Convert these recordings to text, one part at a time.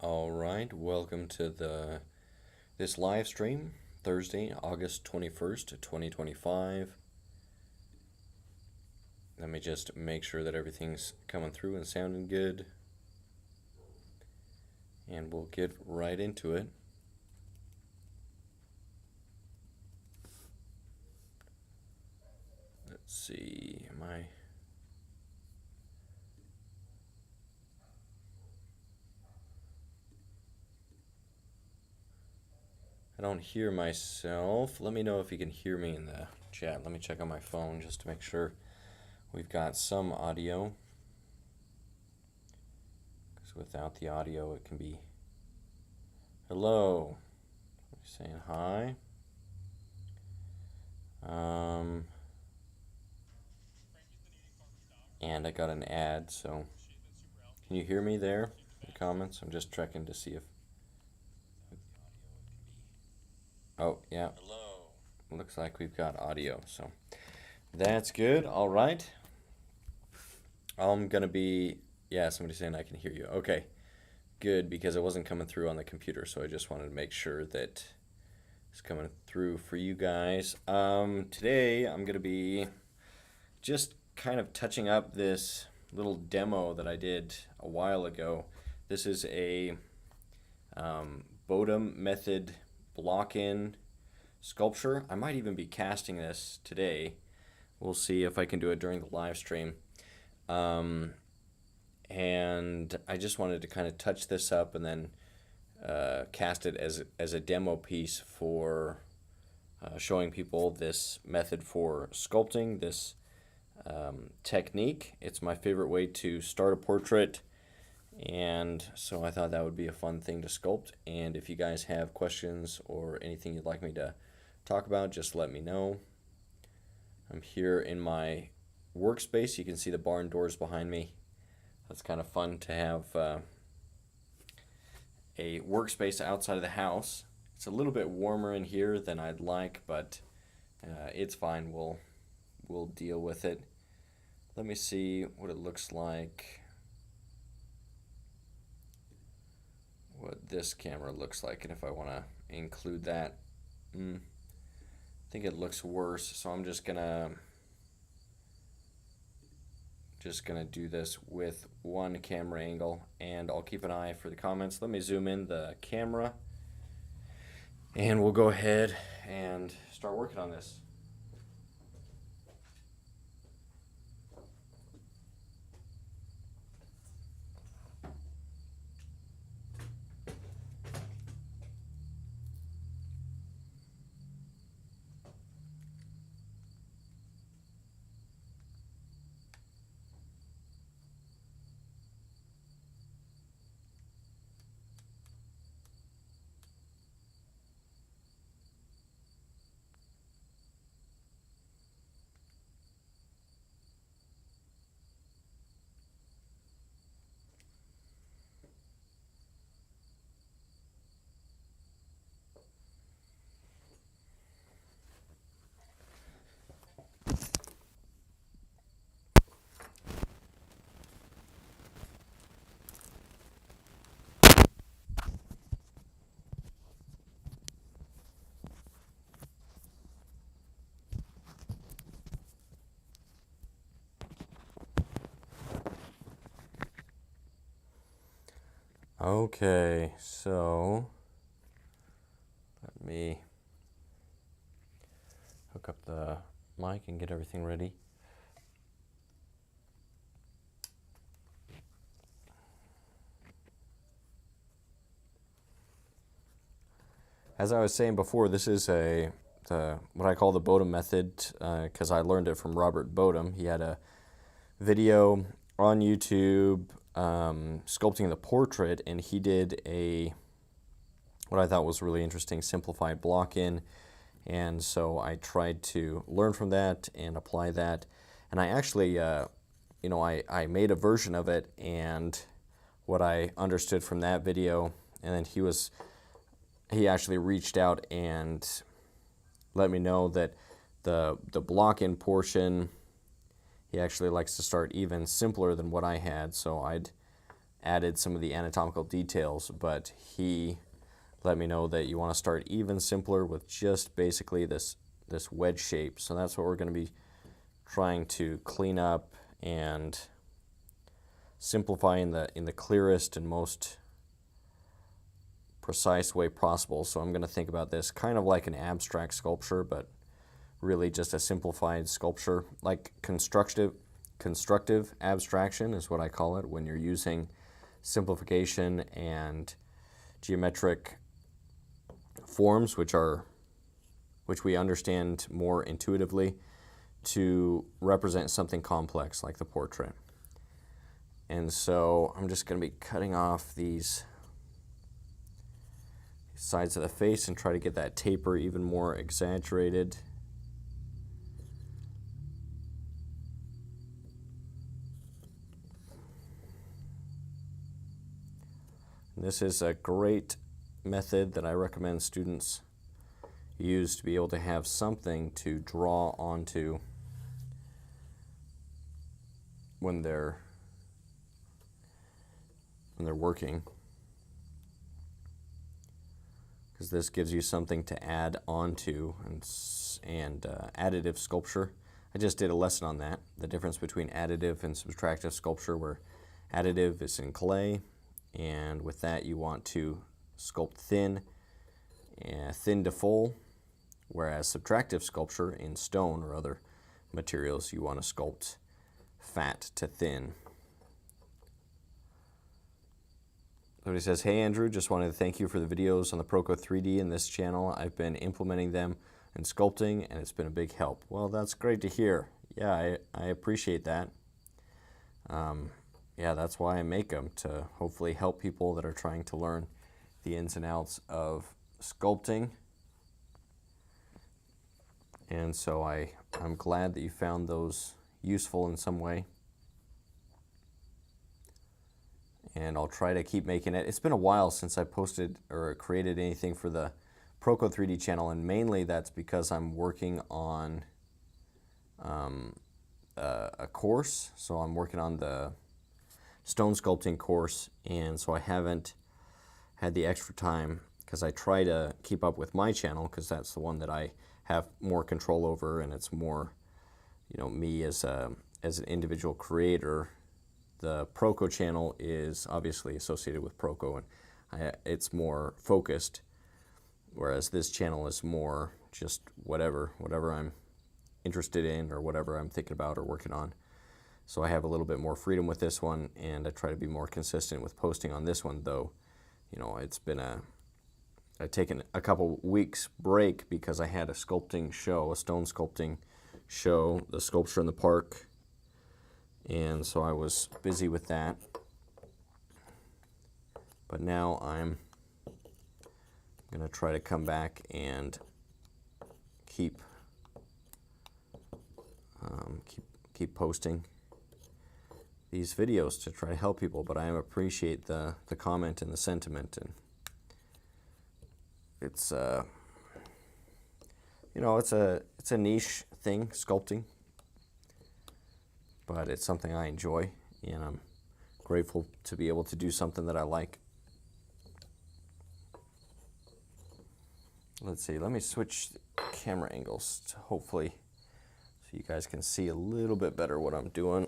All right, welcome to this live stream, Thursday, August 21st, 2025. Let me just make sure that everything's coming through and sounding good. And we'll get right into it. Let's see, I don't hear myself. Let me know if you can hear me in the chat. Let me check on my phone just to make sure we've got some audio. Because without the audio, it can be... Hello. Saying hi. And I got an ad, so can you hear me there in the comments? I'm just checking to see if... Oh, yeah. Hello. Looks like we've got audio, so that's good. All right. I'm going to be... Yeah, somebody's saying I can hear you. Okay, good, because it wasn't coming through on the computer, so I just wanted to make sure that it's coming through for you guys. Today, I'm going to be just kind of touching up this little demo that I did a while ago. This is a Bodum method block-in sculpture. I might even be casting this today. We'll see if I can do it during the live stream. And I just wanted to kind of touch this up and then cast it as a demo piece for showing people this method for sculpting, this technique. It's my favorite way to start a portrait, and so I thought that would be a fun thing to sculpt. And if you guys have questions or anything you'd like me to talk about, just let me know. I'm here in my workspace. You can see the barn doors behind me. That's kind of fun to have a workspace outside of the house. It's a little bit warmer in here than I'd like, but it's fine. We'll deal with it. Let me see what it looks like. What this camera looks like, and if I want to include that. I think it looks worse, so I'm just gonna do this with one camera angle, and I'll keep an eye for the comments. Let me zoom in the camera, and we'll go ahead and start working on this. Okay, so let me hook up the mic and get everything ready. As I was saying before, this is what I call the Bodum method, because I learned it from Robert Bodum. He had a video on YouTube sculpting the portrait, and he did what I thought was really interesting simplified block-in, and so I tried to learn from that and apply that. And I actually I made a version of it, and what I understood from that video, and then he actually reached out and let me know that the block-in portion, he actually likes to start even simpler than what I had, so I'd added some of the anatomical details, but he let me know that you want to start even simpler with just basically this wedge shape. So that's what we're going to be trying to clean up and simplify in the clearest and most precise way possible. So I'm going to think about this kind of like an abstract sculpture, but really just a simplified sculpture, like constructive abstraction is what I call it, when you're using simplification and geometric forms which we understand more intuitively to represent something complex like the portrait. And so I'm just going to be cutting off these sides of the face and try to get that taper even more exaggerated. And this is a great method that I recommend students use to be able to have something to draw onto when they're working, because this gives you something to add onto. And additive sculpture, I just did a lesson on that, the difference between additive and subtractive sculpture, where additive is in clay, and with that you want to sculpt thin to full, whereas subtractive sculpture in stone or other materials, you want to sculpt fat to thin. Somebody says, hey Andrew, just wanted to thank you for the videos on the Proco 3D in this channel. I've been implementing them in sculpting and it's been a big help. Well, that's great to hear. Yeah, I appreciate that. Yeah, that's why I make them, to hopefully help people that are trying to learn the ins and outs of sculpting. And so I'm glad that you found those useful in some way. And I'll try to keep making it. It's been a while since I posted or created anything for the Proco 3D channel, and mainly that's because I'm working on a course. So I'm working on the stone sculpting course, and so I haven't had the extra time, because I try to keep up with my channel, because that's the one that I have more control over, and it's more, me as an individual creator. The Proco channel is obviously associated with Proco, and it's more focused, whereas this channel is more just whatever I'm interested in or whatever I'm thinking about or working on. So I have a little bit more freedom with this one, and I try to be more consistent with posting on this one, though, it's been I've taken a couple weeks break because I had a sculpting show, a stone sculpting show, the Sculpture in the Park, and so I was busy with that. But now I'm going to try to come back and keep posting these videos to try to help people. But I appreciate the comment and the sentiment, and it's it's a niche thing, sculpting, but it's something I enjoy, and I'm grateful to be able to do something that I like. Let's see, let me switch camera angles to hopefully so you guys can see a little bit better what I'm doing.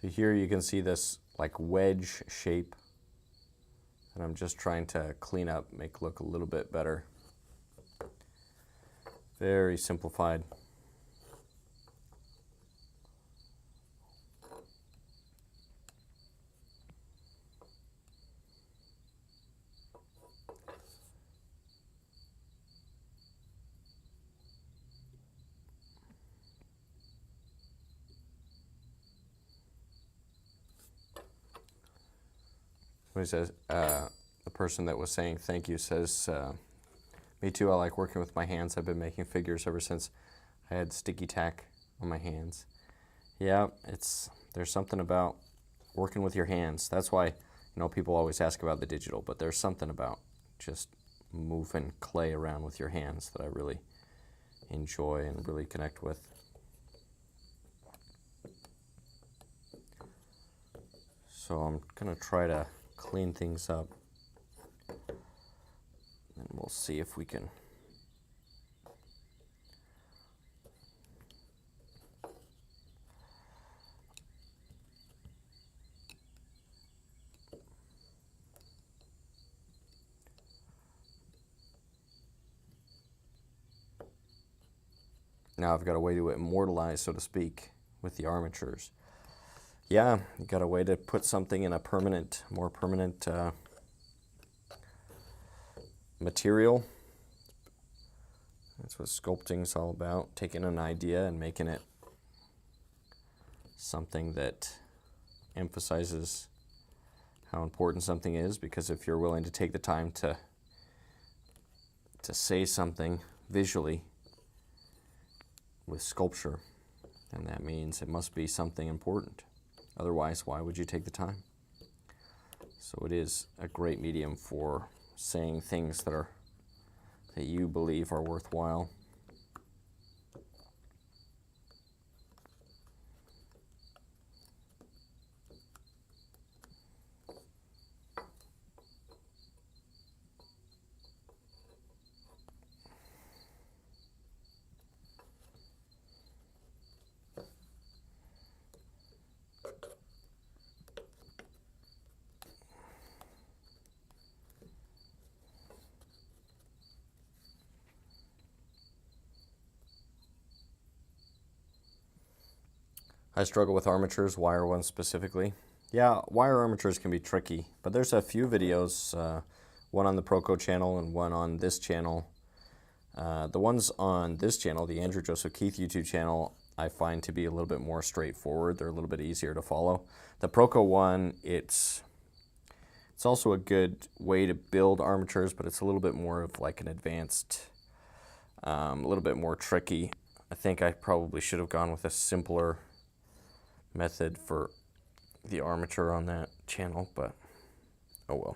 So here you can see this like wedge shape, and I'm just trying to clean up, make look a little bit better. Very simplified. He says, the person that was saying thank you says, me too, I like working with my hands. I've been making figures ever since I had sticky tack on my hands. Yeah, there's something about working with your hands. That's why, people always ask about the digital, but there's something about just moving clay around with your hands that I really enjoy and really connect with. So I'm gonna try to clean things up, and we'll see if we can now I've got a way to immortalize, so to speak, with the armatures. Yeah, you got a way to put something in a more permanent material. That's what sculpting is all about, taking an idea and making it something that emphasizes how important something is, because if you're willing to take the time to say something visually with sculpture, then that means it must be something important. Otherwise, why would you take the time? So it is a great medium for saying things that you believe are worthwhile. I struggle with armatures, wire ones specifically. Yeah, wire armatures can be tricky, but there's a few videos, one on the Proco channel and one on this channel. The ones on this channel, the Andrew Joseph Keith YouTube channel, I find to be a little bit more straightforward. They're a little bit easier to follow. The Proco one, it's also a good way to build armatures, but it's a little bit more of like an advanced, a little bit more tricky. I think I probably should have gone with a simpler method for the armature on that channel, but oh well.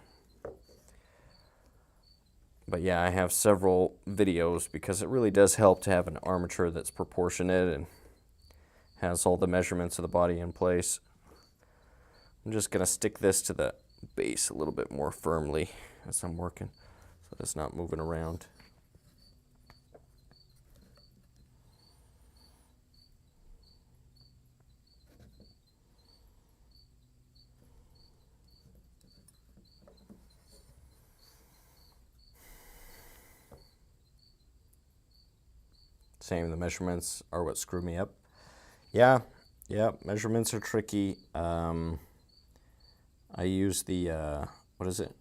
But yeah, I have several videos because it really does help to have an armature that's proportionate and has all the measurements of the body in place. I'm just going to stick this to the base a little bit more firmly as I'm working so it's not moving around. Same, the measurements are what screw me up. Yeah, measurements are tricky. I use the, what is it?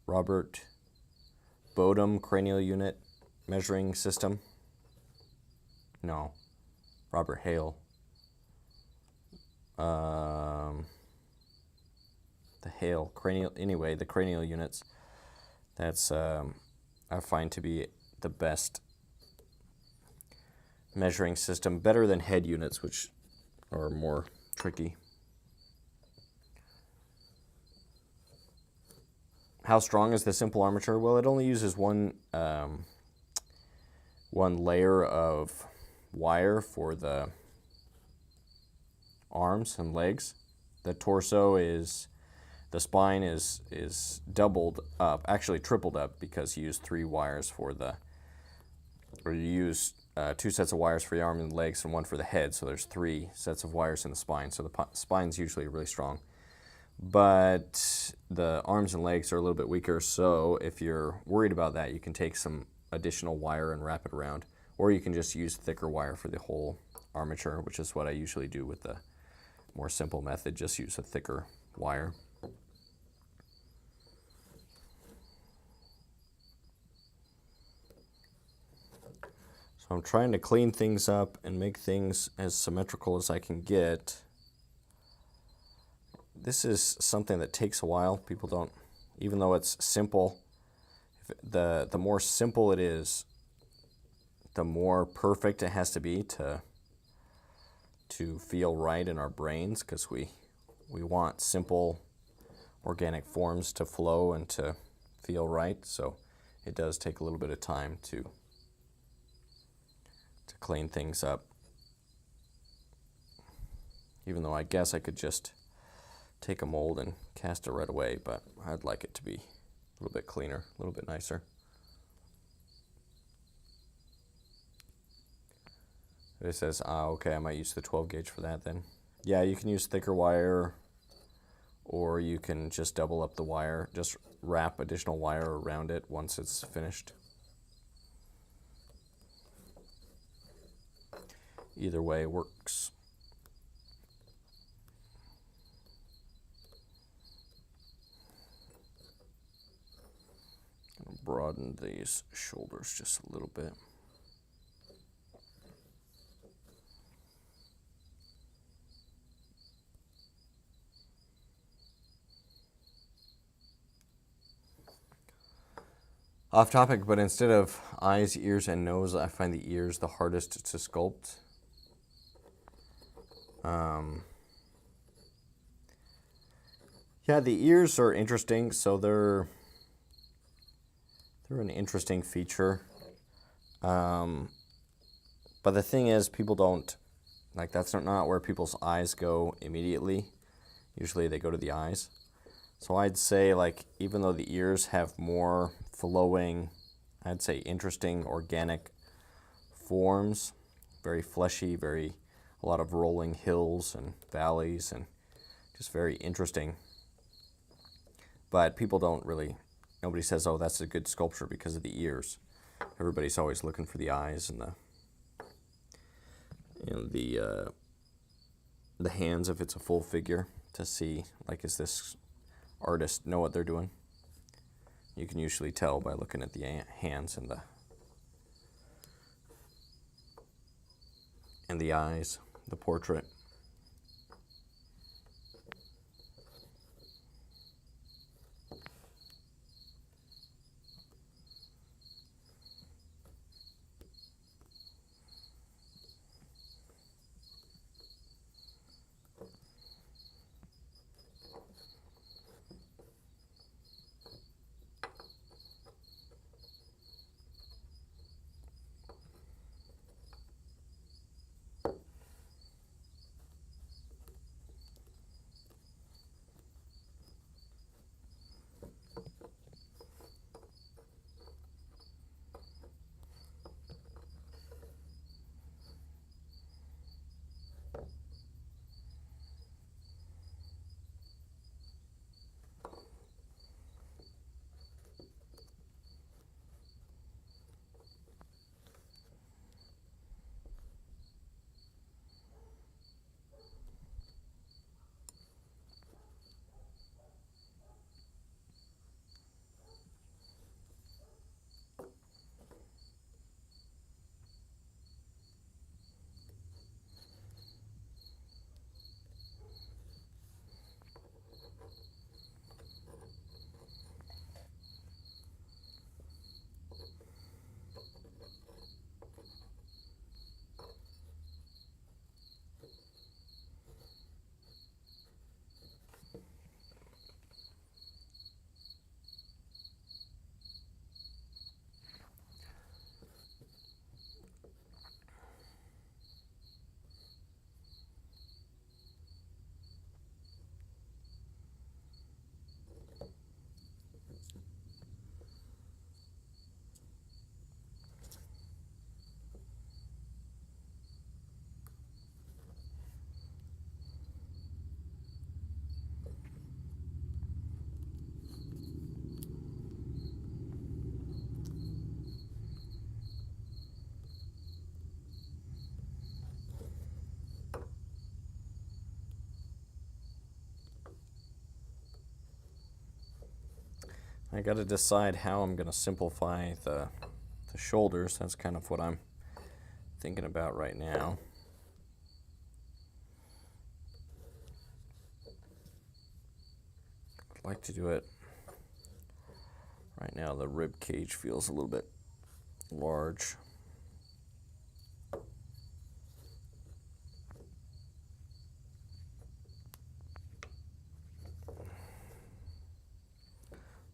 Robert Bodum cranial unit measuring system. No, Robert Hale. The Hale cranial, anyway, the cranial units. That's, I find to be the best measuring system, better than head units, which are more tricky. How strong is the simple armature? Well, it only uses one layer of wire for the arms and legs. The torso the spine is doubled up, actually tripled up, because you use 3 wires for you use 2 sets of wires for the arm and legs and 1 for the head, so there's 3 sets of wires in the spine, so the spine's usually really strong. But the arms and legs are a little bit weaker, so if you're worried about that, you can take some additional wire and wrap it around, or you can just use thicker wire for the whole armature, which is what I usually do with the more simple method, just use a thicker wire. So I'm trying to clean things up and make things as symmetrical as I can get. This is something that takes a while. People don't, even though it's simple, the more simple it is, the more perfect it has to be to feel right in our brains, because we want simple organic forms to flow and to feel right. So it does take a little bit of time to clean things up. Even though I guess I could just take a mold and cast it right away, but I'd like it to be a little bit cleaner, a little bit nicer. It says, okay, I might use the 12 gauge for that then. Yeah, you can use thicker wire, or you can just double up the wire, just wrap additional wire around it once it's finished. Either way works. Broaden these shoulders just a little bit. Off topic, but instead of eyes, ears, and nose, I find the ears the hardest to sculpt. Yeah, the ears are interesting, so they're an interesting feature. But the thing is, people don't, like, that's not where people's eyes go immediately. Usually they go to the eyes. So I'd say, like, even though the ears have more flowing, I'd say interesting organic forms, very fleshy, a lot of rolling hills and valleys, and just very interesting. But people don't really, nobody says, oh, that's a good sculpture because of the ears. Everybody's always looking for the eyes and the hands if it's a full figure, to see, like, is this artist know what they're doing? You can usually tell by looking at the hands and the eyes, the portrait. I got to decide how I'm going to simplify the shoulders. That's kind of what I'm thinking about right now. I'd like to do it right now. The rib cage feels a little bit large.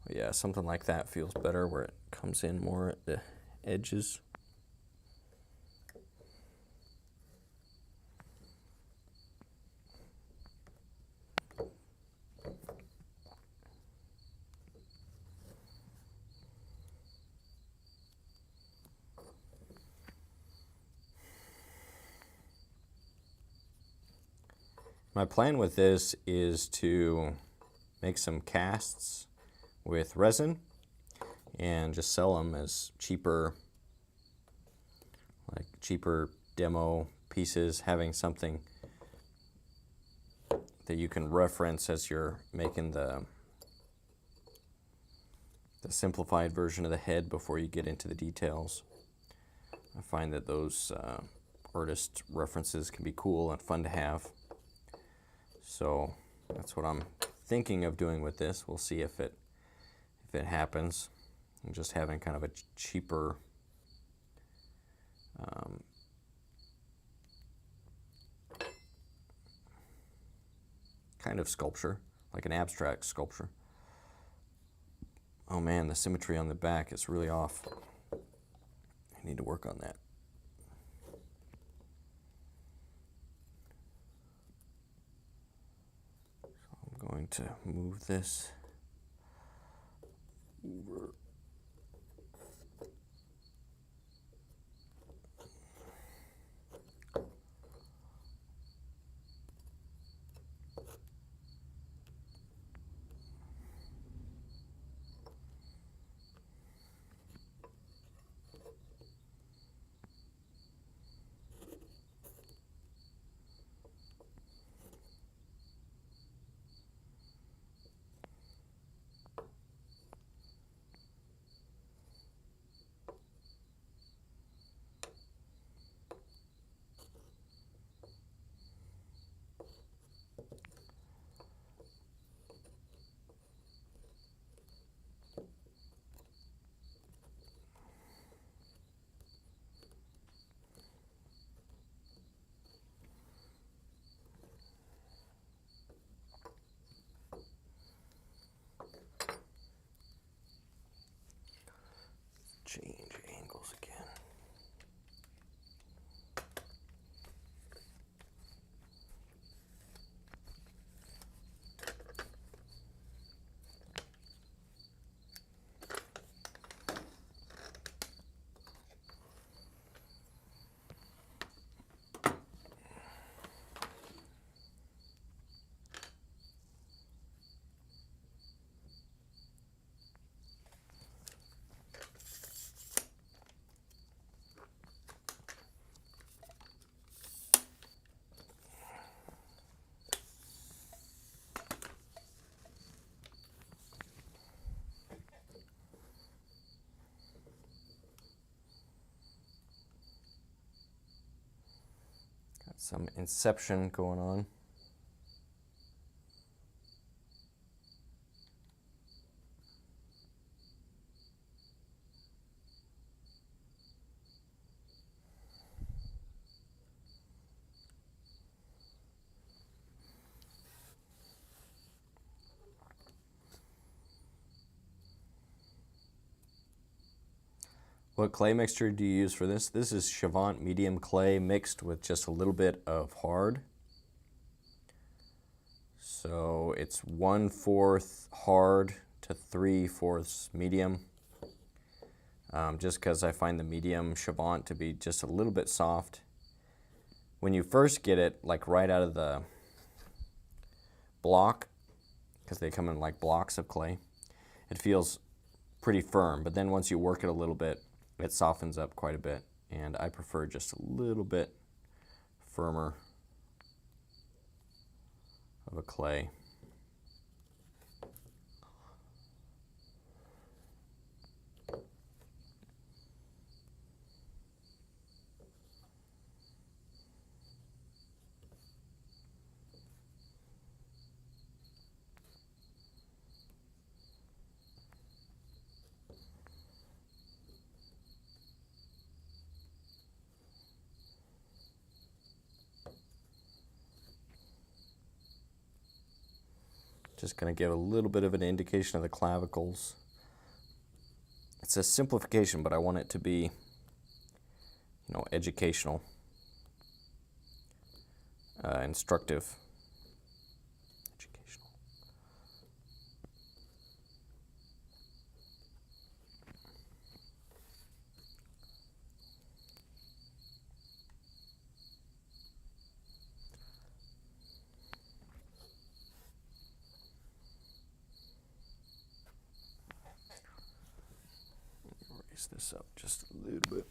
But yeah, something like that feels better, where it comes in more at the edges. My plan with this is to make some casts with resin and just sell them as cheaper demo pieces, having something that you can reference as you're making the simplified version of the head before you get into the details. I find that those artist references can be cool and fun to have. So that's what I'm thinking of doing with this. We'll see if it happens. And just having kind of a cheaper kind of sculpture, like an abstract sculpture. Oh man, the symmetry on the back is really off. I need to work on that. I'm going to move this over. Change angles again. Some inception going on. What clay mixture do you use for this? This is Chavant medium clay mixed with just a little bit of hard. So it's 1/4 hard to 3/4 medium. Just because I find the medium Chavant to be just a little bit soft. When you first get it, like right out of the block, because they come in like blocks of clay, it feels pretty firm. But then once you work it a little bit, it softens up quite a bit. And I prefer just a little bit firmer of a clay. Just going to give a little bit of an indication of the clavicles. It's a simplification, but I want it to be, educational, instructive. Educational. Raise this up just a little bit.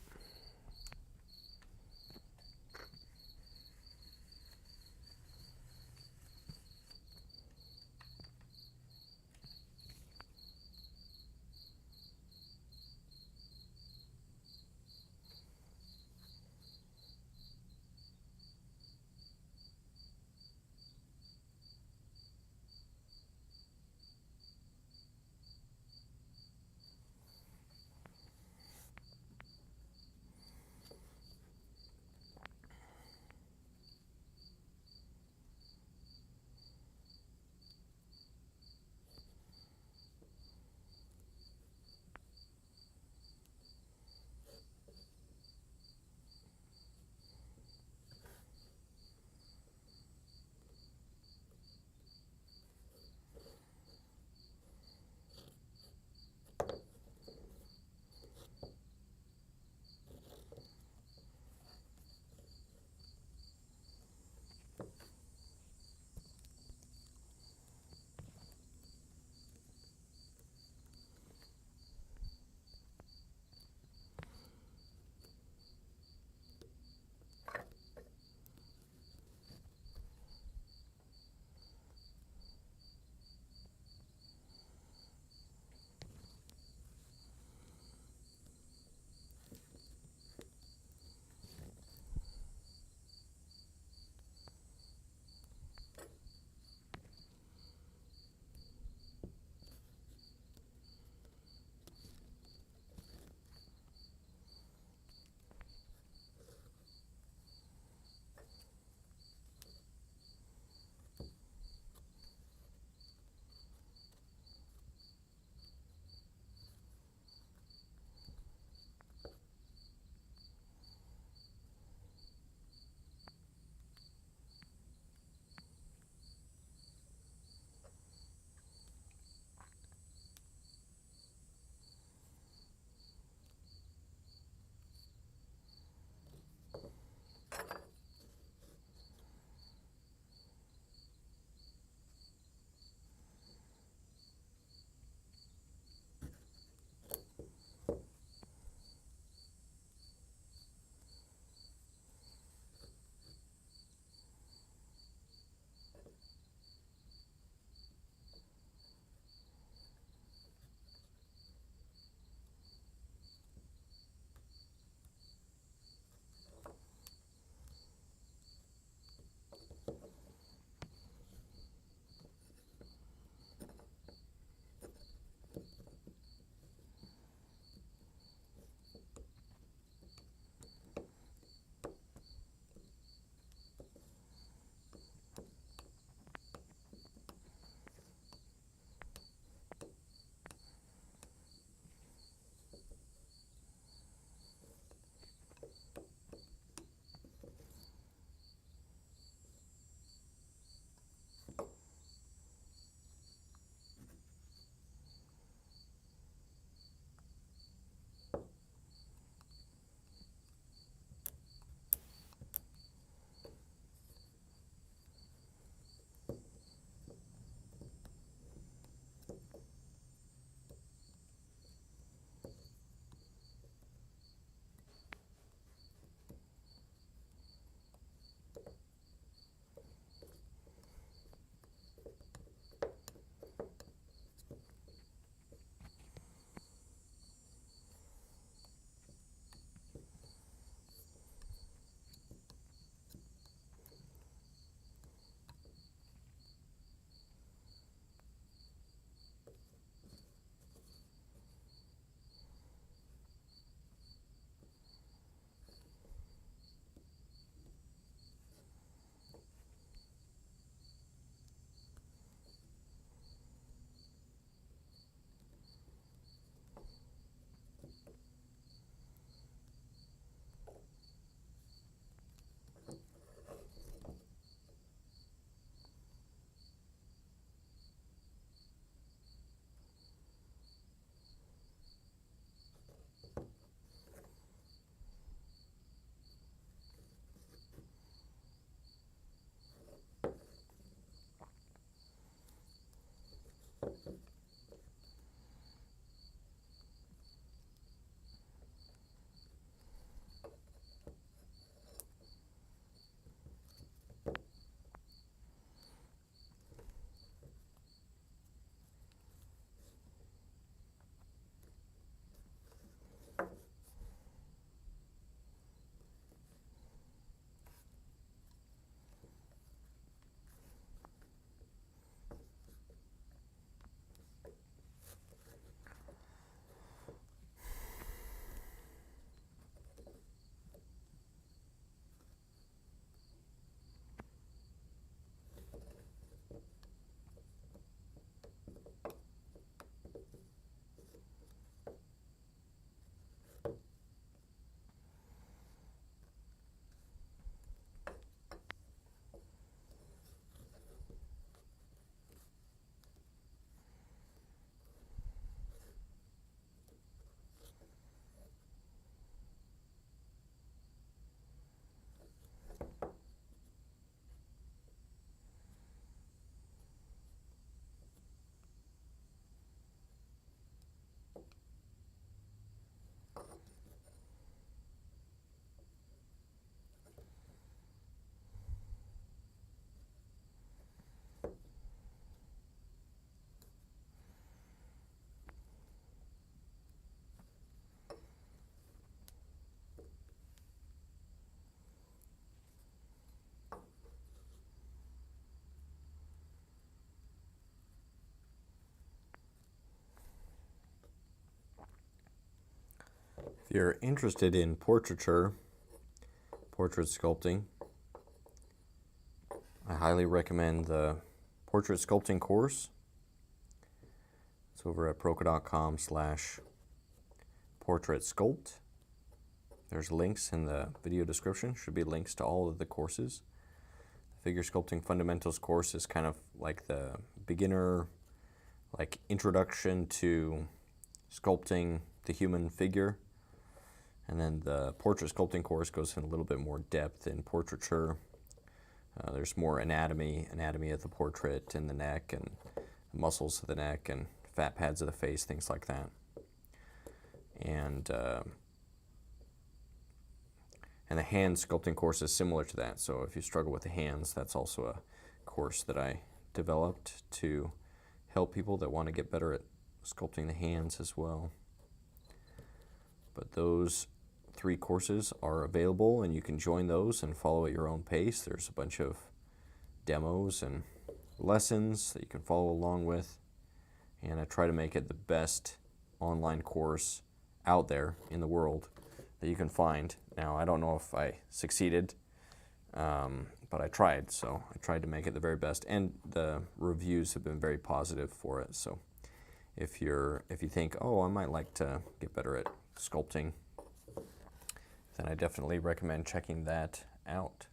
If you're interested in portraiture, portrait sculpting, I highly recommend the portrait sculpting course. It's over at proca.com/portraitsculpt. There's links in the video description. Should be links to all of the courses. The Figure Sculpting Fundamentals course is kind of like the beginner, like introduction to sculpting the human figure. And then the portrait sculpting course goes in a little bit more depth in portraiture. There's more anatomy of the portrait and the neck and the muscles of the neck and fat pads of the face, things like that. And the hand sculpting course is similar to that. So if you struggle with the hands, that's also a course that I developed to help people that want to get better at sculpting the hands as well. But those 3 courses are available, and you can join those and follow at your own pace. There's a bunch of demos and lessons that you can follow along with, and I try to make it the best online course out there in the world that you can find. Now, I don't know if I succeeded, but I tried, so I tried to make it the very best, and the reviews have been very positive for it. So if you think, oh, I might like to get better at sculpting, then I definitely recommend checking that out.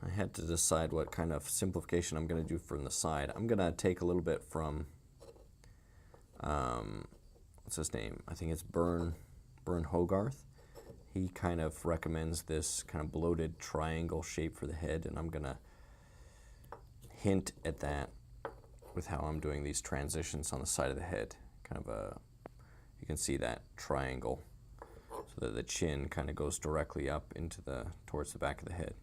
I had to decide what kind of simplification I'm going to do from the side. I'm going to take a little bit from, what's his name? I think it's Bern Hogarth. He kind of recommends this kind of bloated triangle shape for the head, and I'm going to hint at that with how I'm doing these transitions on the side of the head. Kind of you can see that triangle so that the chin kind of goes directly up into towards the back of the head.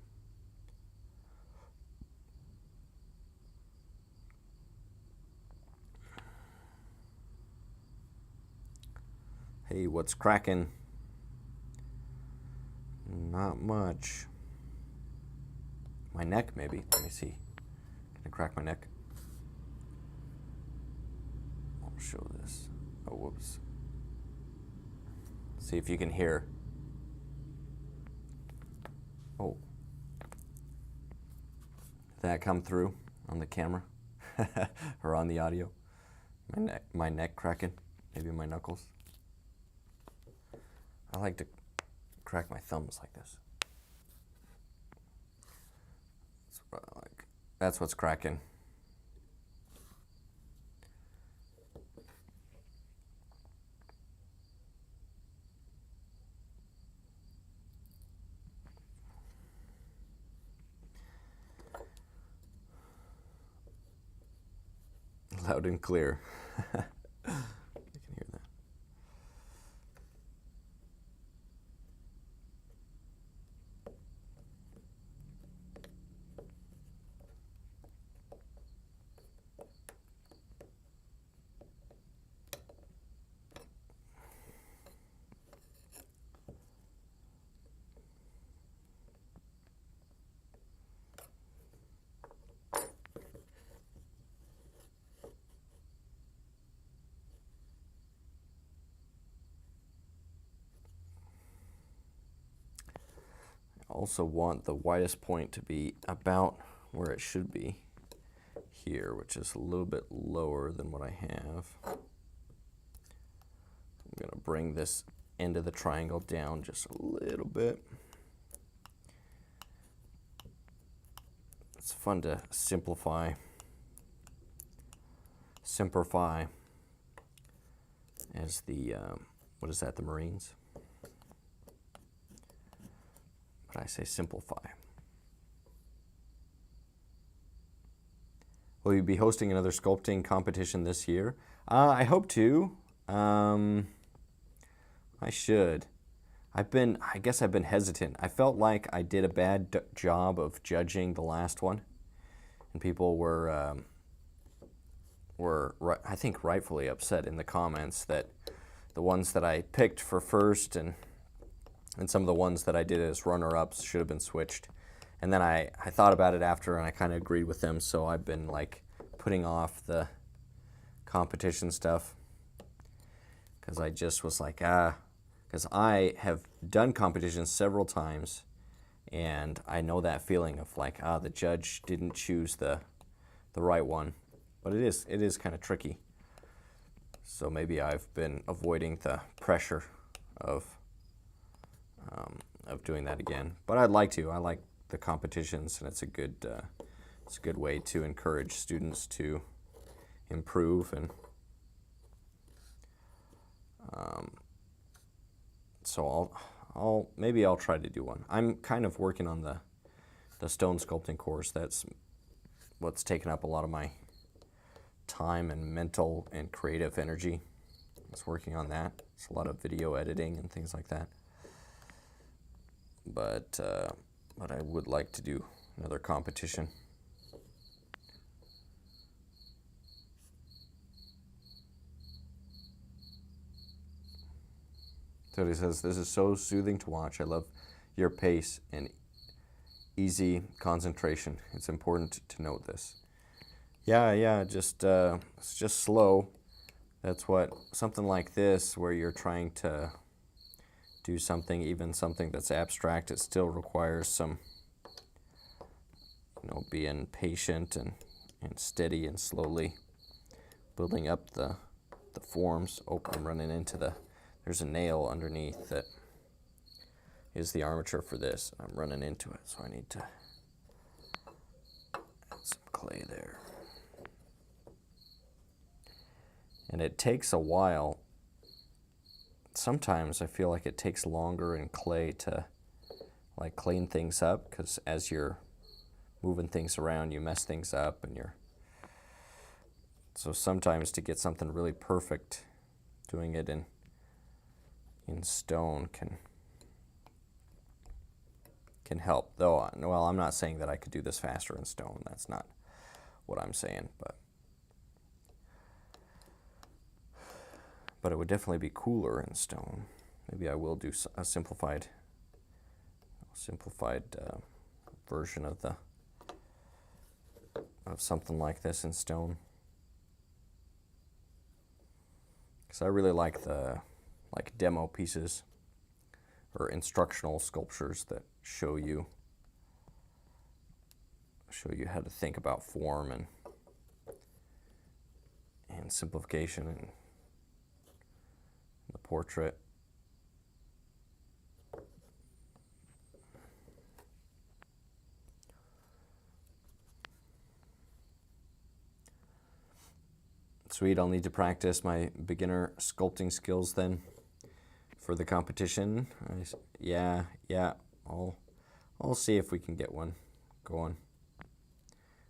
Hey, what's cracking? Not much. My neck, maybe. Let me see. Can I crack my neck? I'll show this. Oh, whoops. See if you can hear. Oh. Did that come through on the camera? Or on the audio? My neck cracking. Maybe my knuckles. I like to crack my thumbs like this. That's what's cracking. Loud and clear. I can hear that. Also want the widest point to be about where it should be here, which is a little bit lower than what I have. I'm going to bring this end of the triangle down just a little bit. It's fun to simplify as the, what is that, the Marines? But I say simplify. Will you be hosting another sculpting competition this year? I hope to. I should. I guess I've been hesitant. I felt like I did a bad job of judging the last one, and people were, I think, rightfully upset in the comments that the ones that I picked for first and some of the ones that I did as runner-ups should have been switched. And then I thought about it after, and I kind of agreed with them, so I've been like putting off the competition stuff because I just was like, because I have done competitions several times, and I know that feeling of like, the judge didn't choose the right one. But it is kind of tricky. So maybe I've been avoiding the pressure of doing that again. But I'd like to. I like the competitions, and it's a good way to encourage students to improve. And so maybe I'll try to do one. I'm kind of working on the stone sculpting course. That's what's taken up a lot of my time and mental and creative energy. I was working on that. It's a lot of video editing and things like that. But I would like to do another competition. So he says, this is so soothing to watch. I love your pace and easy concentration. It's important to note this. Yeah, just it's just slow. That's what something like this, where you're trying to do something, even something that's abstract, it still requires some, being patient and steady and slowly building up the forms. Oh, I'm running into there's a nail underneath that is the armature for this. I'm running into it, so I need to add some clay there. And it takes a while. Sometimes I feel like it takes longer in clay to like clean things up, because as you're moving things around, you mess things up, and so sometimes to get something really perfect, doing it in stone can help. Though, well, I'm not saying that I could do this faster in stone. That's not what I'm saying, but it would definitely be cooler in stone. Maybe I will do a simplified version of something like this in stone, because I really like the demo pieces or instructional sculptures that show you how to think about form and simplification and the portrait. Sweet, I'll need to practice my beginner sculpting skills then for the competition. Yeah, I'll see if we can get one going.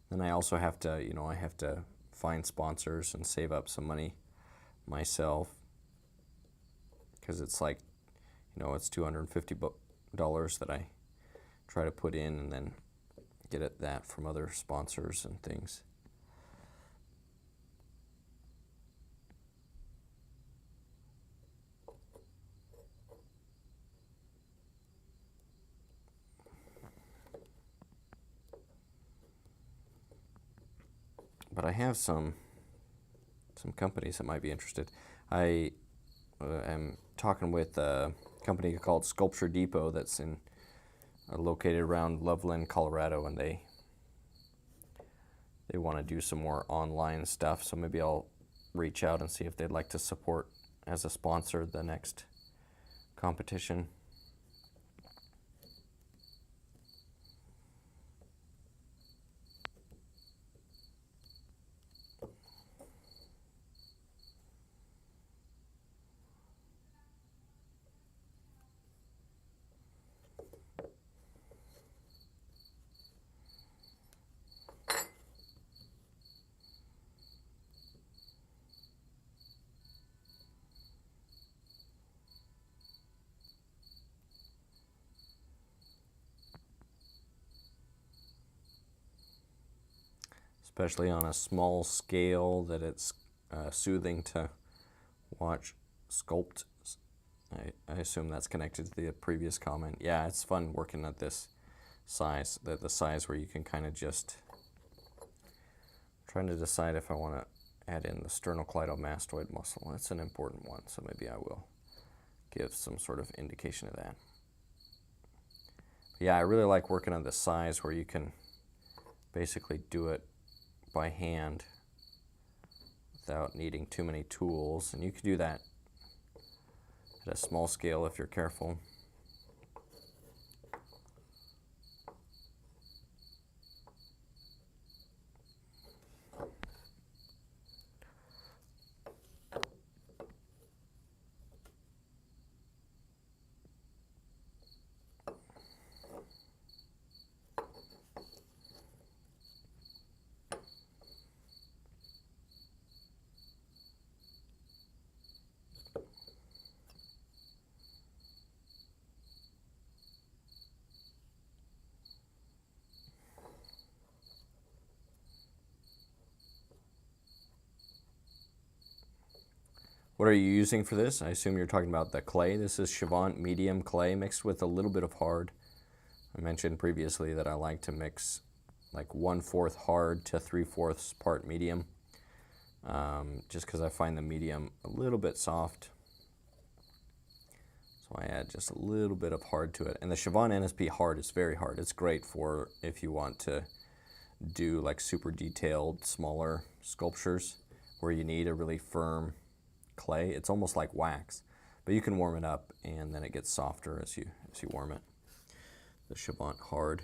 Then I also have to, I have to find sponsors and save up some money myself, because it's like, it's $250 that I try to put in and then get that from other sponsors and things. But I have some companies that might be interested. I am talking with a company called Sculpture Depot that's located around Loveland, Colorado, and they want to do some more online stuff. So maybe I'll reach out and see if they'd like to support as a sponsor the next competition. especially on a small scale, that it's soothing to watch sculpt. I assume that's connected to the previous comment. Yeah, it's fun working at this size, the size where you can kind of just trying to decide if I want to add in the sternocleidomastoid muscle. That's an important one, so maybe I will give some sort of indication of that. But yeah, I really like working on the size where you can basically do it by hand without needing too many tools, and you can do that at a small scale if you're careful. What are you using for this? I assume you're talking about the clay. This is Chavant medium clay mixed with a little bit of hard. I mentioned previously that I like to mix like 1/4 hard to 3/4 part medium, just because I find the medium a little bit soft. So I add just a little bit of hard to it. And the Chavant NSP hard is very hard. It's great for if you want to do like super detailed, smaller sculptures where you need a really firm clay. It's almost like wax, but you can warm it up and then it gets softer as you warm it. The Chavant hard.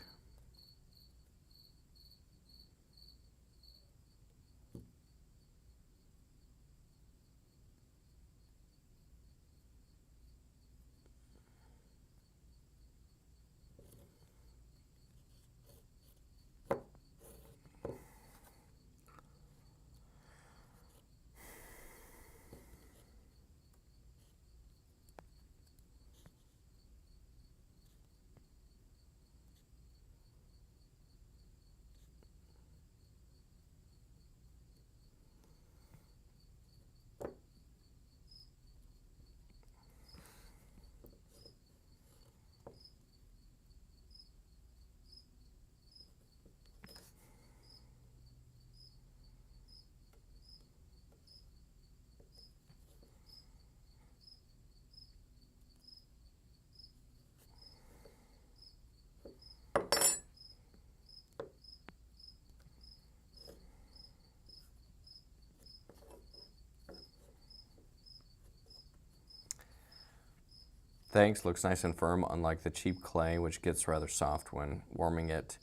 Thanks, looks nice and firm, unlike the cheap clay, which gets rather soft when warming it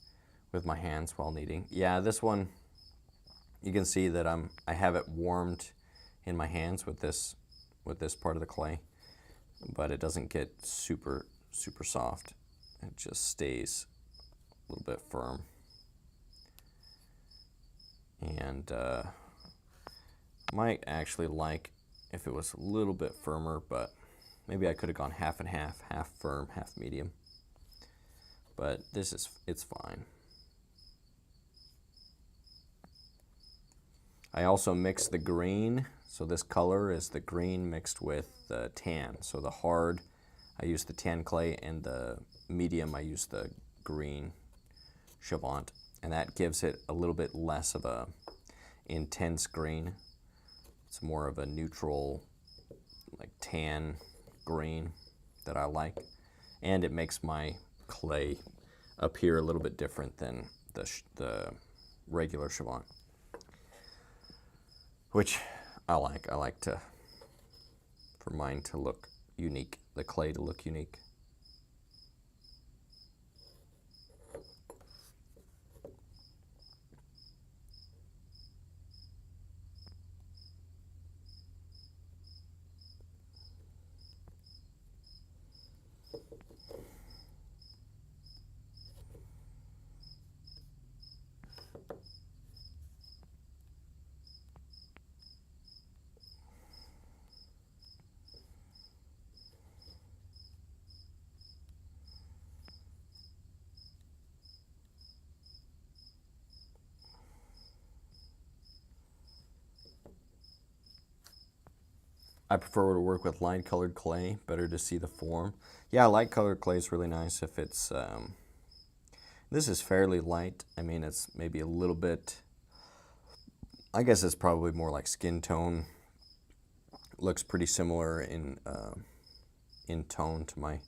with my hands while kneading. Yeah, this one, you can see that I have it warmed in my hands with this part of the clay, but it doesn't get super soft. It just stays a little bit firm. And might actually like if it was a little bit firmer, but maybe I could have gone half and half, half firm, half medium. But it's fine. I also mix the green, so this color is the green mixed with the tan. So the hard, I use the tan clay, and the medium, I use the green Chavant. And that gives it a little bit less of a intense green. It's more of a neutral, like tan green that I like. And it makes my clay appear a little bit different than the regular Chavant, which I like. I like for mine to look unique, the clay to look unique. I prefer to work with light colored clay, better to see the form. Yeah, light colored clay is really nice if it's, this is fairly light. I mean, it's maybe a little bit, I guess it's probably more like skin tone. Looks pretty similar in tone to my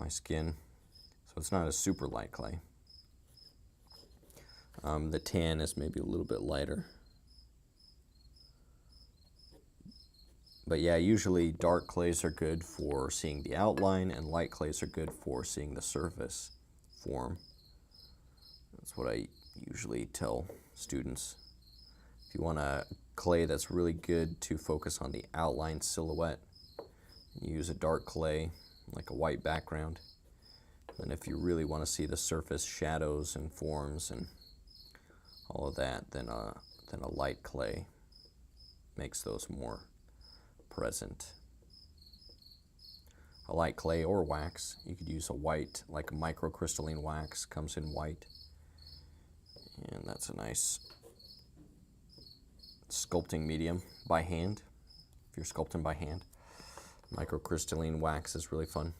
skin, so it's not a super light clay. The tan is maybe a little bit lighter. But yeah, usually dark clays are good for seeing the outline, and light clays are good for seeing the surface form. That's what I usually tell students. If you want a clay that's really good to focus on the outline silhouette, you use a dark clay, like a white background. And if you really want to see the surface shadows and forms and all of that, then a light clay makes those more present. A light clay or wax, you could use a white, like a microcrystalline wax, comes in white. And that's a nice sculpting medium by hand, if you're sculpting by hand. Microcrystalline wax is really fun.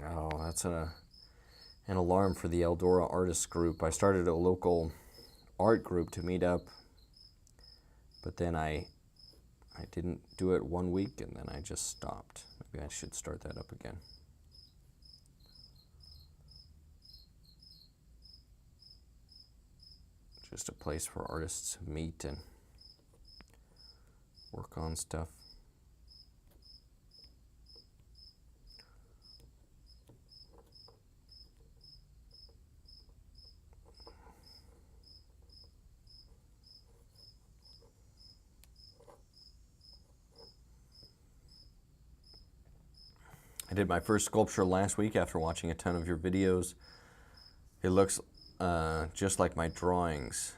Oh, that's an alarm for the Eldora Artists Group. I started a local art group to meet up, but then I didn't do it 1 week and then I just stopped. Maybe I should start that up again. Just a place for artists to meet and work on stuff. I did my first sculpture last week after watching a ton of your videos. It looks just like my drawings.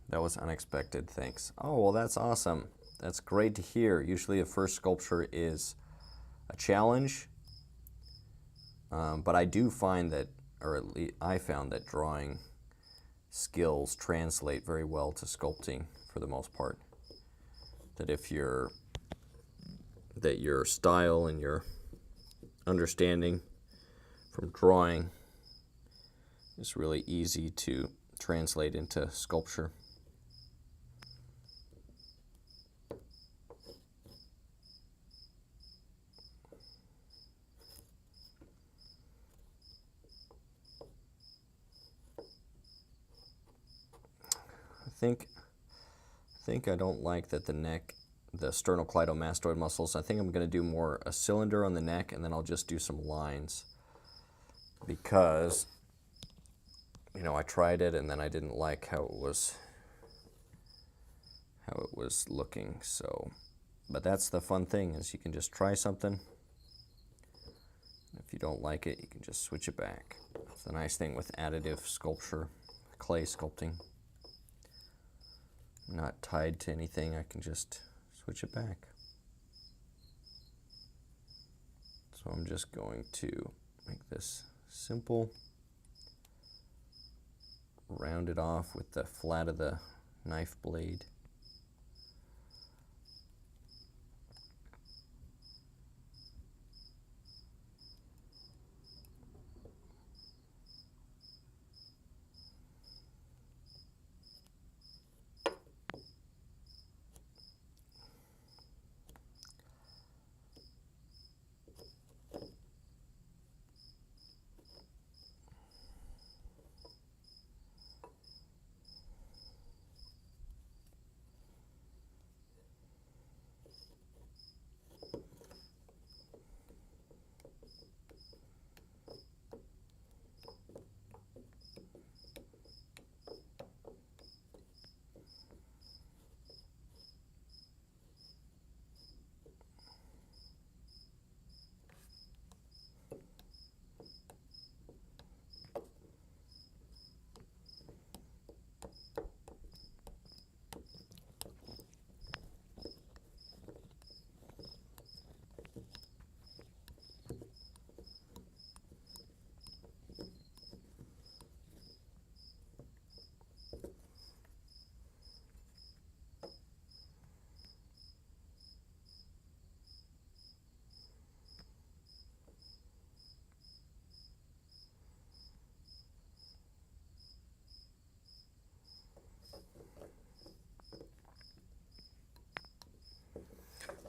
That was unexpected, thanks. Oh, well, that's awesome. That's great to hear. Usually a first sculpture is a challenge, but I do find that, or at least I found that drawing skills translate very well to sculpting for the most part. That if your style and your understanding from drawing is really easy to translate into sculpture. I think I don't like that the neck, the sternocleidomastoid muscles, I think I'm going to do more a cylinder on the neck, and then I'll just do some lines, because I tried it and then I didn't like how it was looking. So, but that's the fun thing, is you can just try something. If you don't like it, you can just switch it back. It's the nice thing with additive sculpture, clay sculpting. I'm not tied to anything, I can just switch it back. So I'm just going to make this simple, round it off with the flat of the knife blade.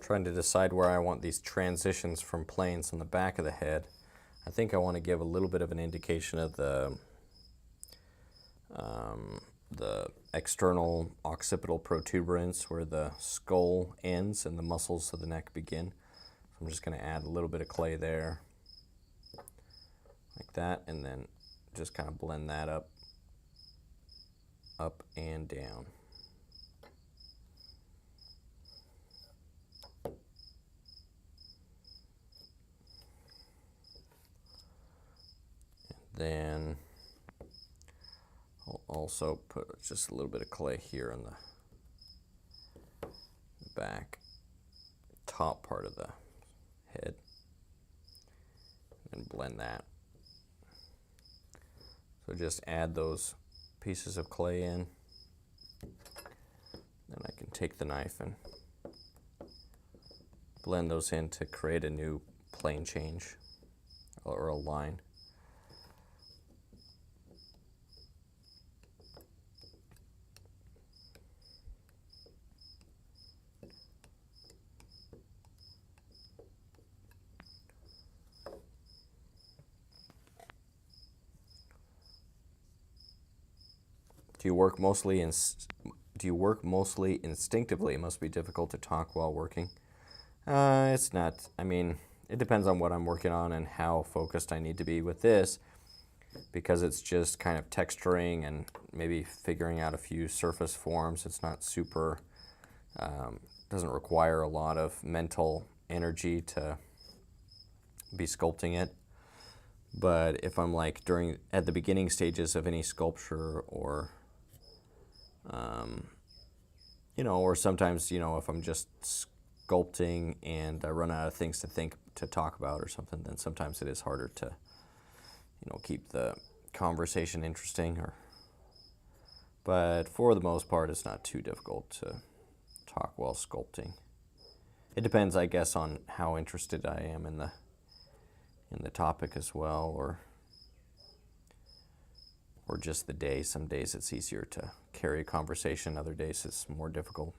trying to decide where I want these transitions from planes on the back of the head. I think I want to give a little bit of an indication of the external occipital protuberance where the skull ends and the muscles of the neck begin. So I'm just going to add a little bit of clay there, like that, and then just kind of blend that up and down. Then I'll also put just a little bit of clay here on the back top part of the head and blend that. So just add those pieces of clay in. Then I can take the knife and blend those in to create a new plane change or a line. Do you work mostly instinctively? It must be difficult to talk while working. It's not. I mean, it depends on what I'm working on and how focused I need to be with this, because it's just kind of texturing and maybe figuring out a few surface forms. It's not super, doesn't require a lot of mental energy to be sculpting it. But if I'm like at the beginning stages of any sculpture, or or sometimes, if I'm just sculpting and I run out of things to talk about or something, then sometimes it is harder to, keep the conversation interesting. But for the most part, it's not too difficult to talk while sculpting. It depends, I guess, on how interested I am in the topic as well, or just the day. Some days it's easier to carry a conversation, other days it's more difficult.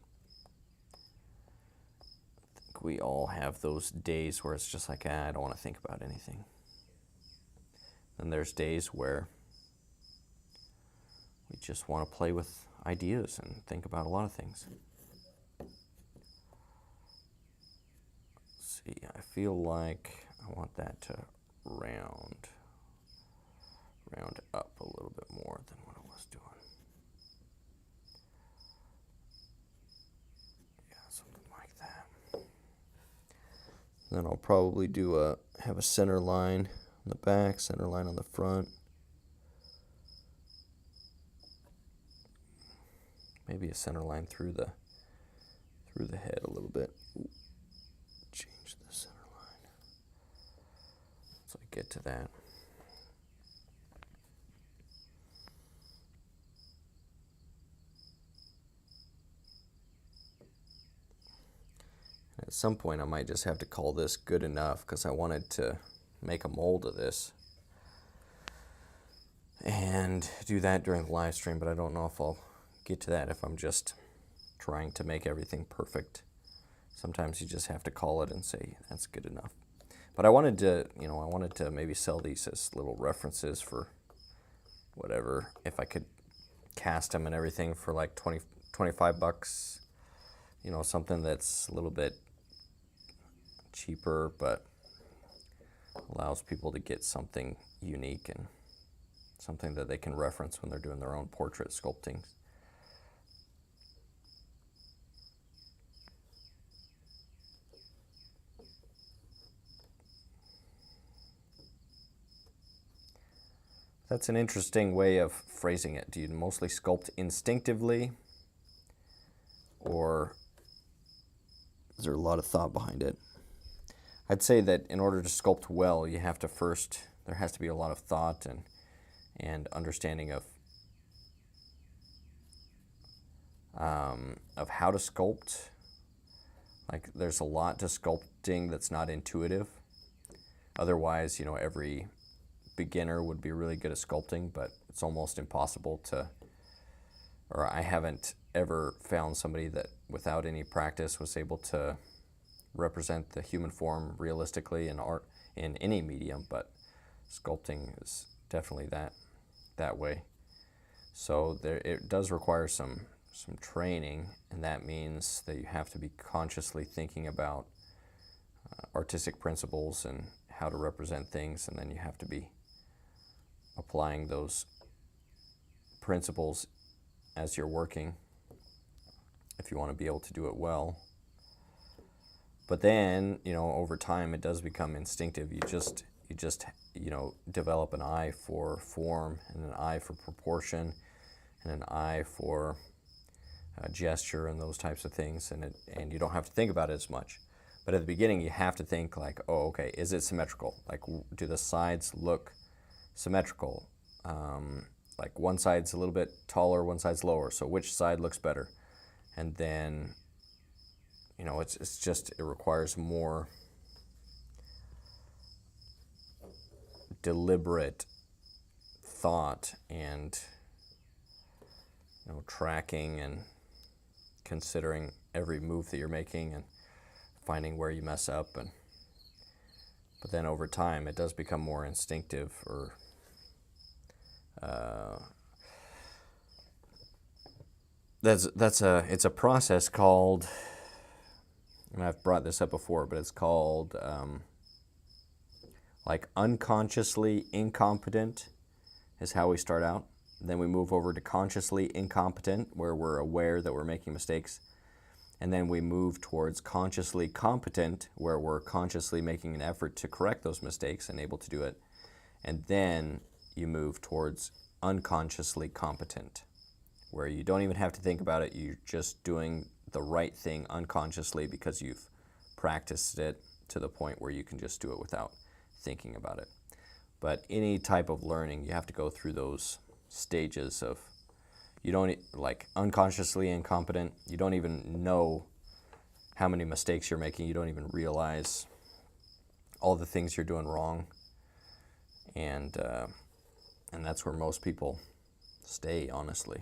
I think we all have those days where it's just like, I don't want to think about anything. Then there's days where we just want to play with ideas and think about a lot of things. Let's see, I feel like I want that to round up a little bit more than what I was doing. Yeah, something like that. Then I'll probably have a center line on the back, center line on the front. Maybe a center line through the head a little bit. Ooh, change the center line. So I get to that. At some point I might just have to call this good enough, because I wanted to make a mold of this and do that during the live stream, but I don't know if I'll get to that if I'm just trying to make everything perfect. Sometimes you just have to call it and say that's good enough. But I wanted to maybe sell these as little references for whatever, if I could cast them and everything for like 25 bucks, something that's a little bit cheaper but allows people to get something unique and something that they can reference when they're doing their own portrait sculpting. That's an interesting way of phrasing it. Do you mostly sculpt instinctively, or is there a lot of thought behind it? I'd say that in order to sculpt well, there has to be a lot of thought and understanding of how to sculpt. Like, there's a lot to sculpting that's not intuitive. Otherwise, every beginner would be really good at sculpting, but it's almost impossible or I haven't ever found somebody that without any practice was able to represent the human form realistically in art, in any medium, but sculpting is definitely that way. So it does require some training, and that means that you have to be consciously thinking about artistic principles and how to represent things, and then you have to be applying those principles as you're working if you want to be able to do it well. But then, over time it does become instinctive. You just develop an eye for form and an eye for proportion and an eye for gesture and those types of things, and you don't have to think about it as much. But at the beginning you have to think like, oh, okay, is it symmetrical? Like, do the sides look symmetrical? Like one side's a little bit taller, one side's lower, so which side looks better? And then, it requires more deliberate thought and tracking and considering every move that you're making and finding where you mess up. But then over time it does become more instinctive, or it's a process called, and I've brought this up before, but it's called like unconsciously incompetent is how we start out. Then we move over to consciously incompetent, where we're aware that we're making mistakes. And then we move towards consciously competent, where we're consciously making an effort to correct those mistakes and able to do it. And then you move towards unconsciously competent, where you don't even have to think about it. You're just doing the right thing unconsciously because you've practiced it to the point where you can just do it without thinking about it. But any type of learning, you have to go through those stages of, you don't, like unconsciously incompetent, you don't even know how many mistakes you're making, you don't even realize all the things you're doing wrong, and that's where most people stay, honestly.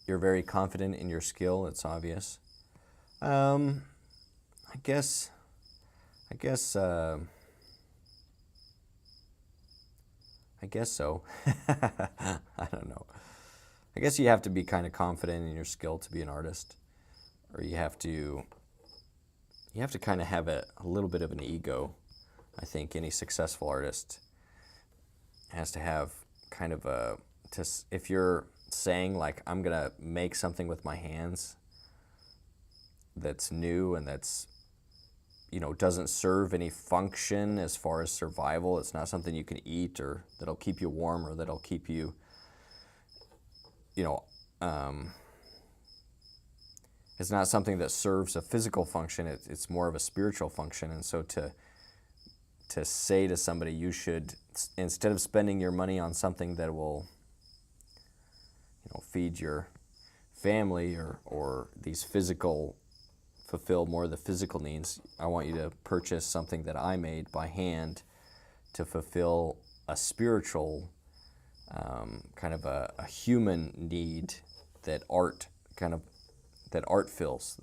You're very confident in your skill, it's obvious. I guess so. I don't know. I guess you have to be kind of confident in your skill to be an artist, or you have to kind of have a little bit of an ego. I think any successful artist has to have kind of if you're saying like, I'm gonna make something with my hands that's new and that's, doesn't serve any function as far as survival. It's not something you can eat or that'll keep you warm or that'll keep you, it's not something that serves a physical function. It's more of a spiritual function. And so to say to somebody, you should, instead of spending your money on something that will, feed your family or these fulfill more of the physical needs, I want you to purchase something that I made by hand to fulfill a spiritual, kind of a human need that art fills,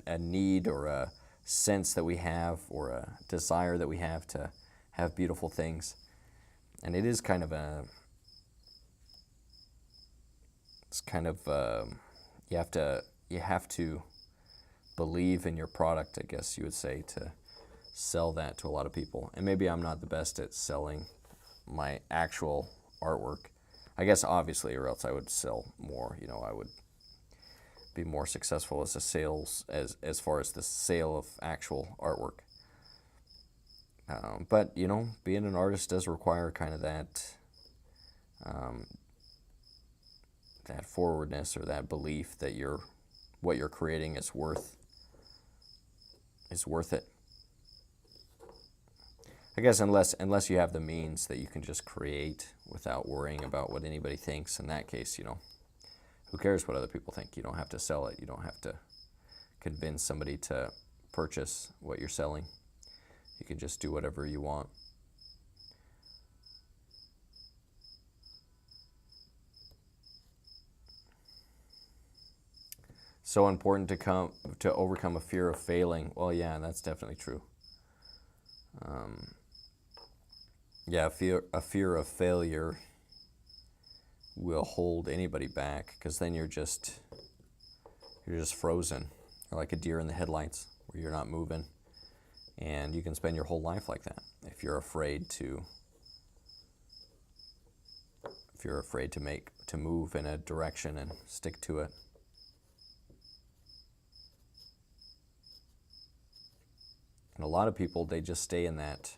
a need or a sense that we have or a desire that we have to have beautiful things. And it is kind of you have to believe in your product, I guess you would say, to sell that to a lot of people. And maybe I'm not the best at selling my actual artwork, I guess, obviously, or else I would sell more. I would be more successful as far as the sale of actual artwork. But being an artist does require kind of that forwardness, or that belief that what you're creating is worth it. I guess unless you have the means that you can just create without worrying about what anybody thinks. In that case, who cares what other people think? You don't have to sell it. You don't have to convince somebody to purchase what you're selling. You can just do whatever you want. So important to overcome a fear of failing. Well, yeah, that's definitely true. Yeah, a fear of failure will hold anybody back, because then you're just frozen. You're like a deer in the headlights, where you're not moving, and you can spend your whole life like that if you're afraid to move in a direction and stick to it. And a lot of people, they just stay in that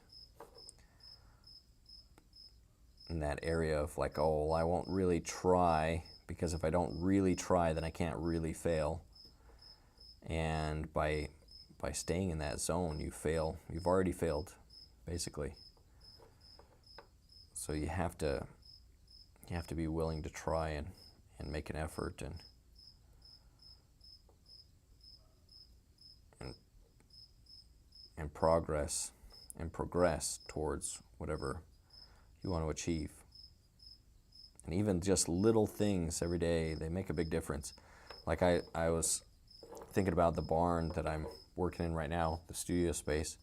area of like, oh, well, I won't really try, because if I don't really try, then I can't really fail. And by staying in that zone, you fail. You've already failed, basically. So you have to be willing to try and make an effort and progress towards whatever you want to achieve. And even just little things every day, they make a big difference. Like I was thinking about the barn that I'm working in right now, the studio space.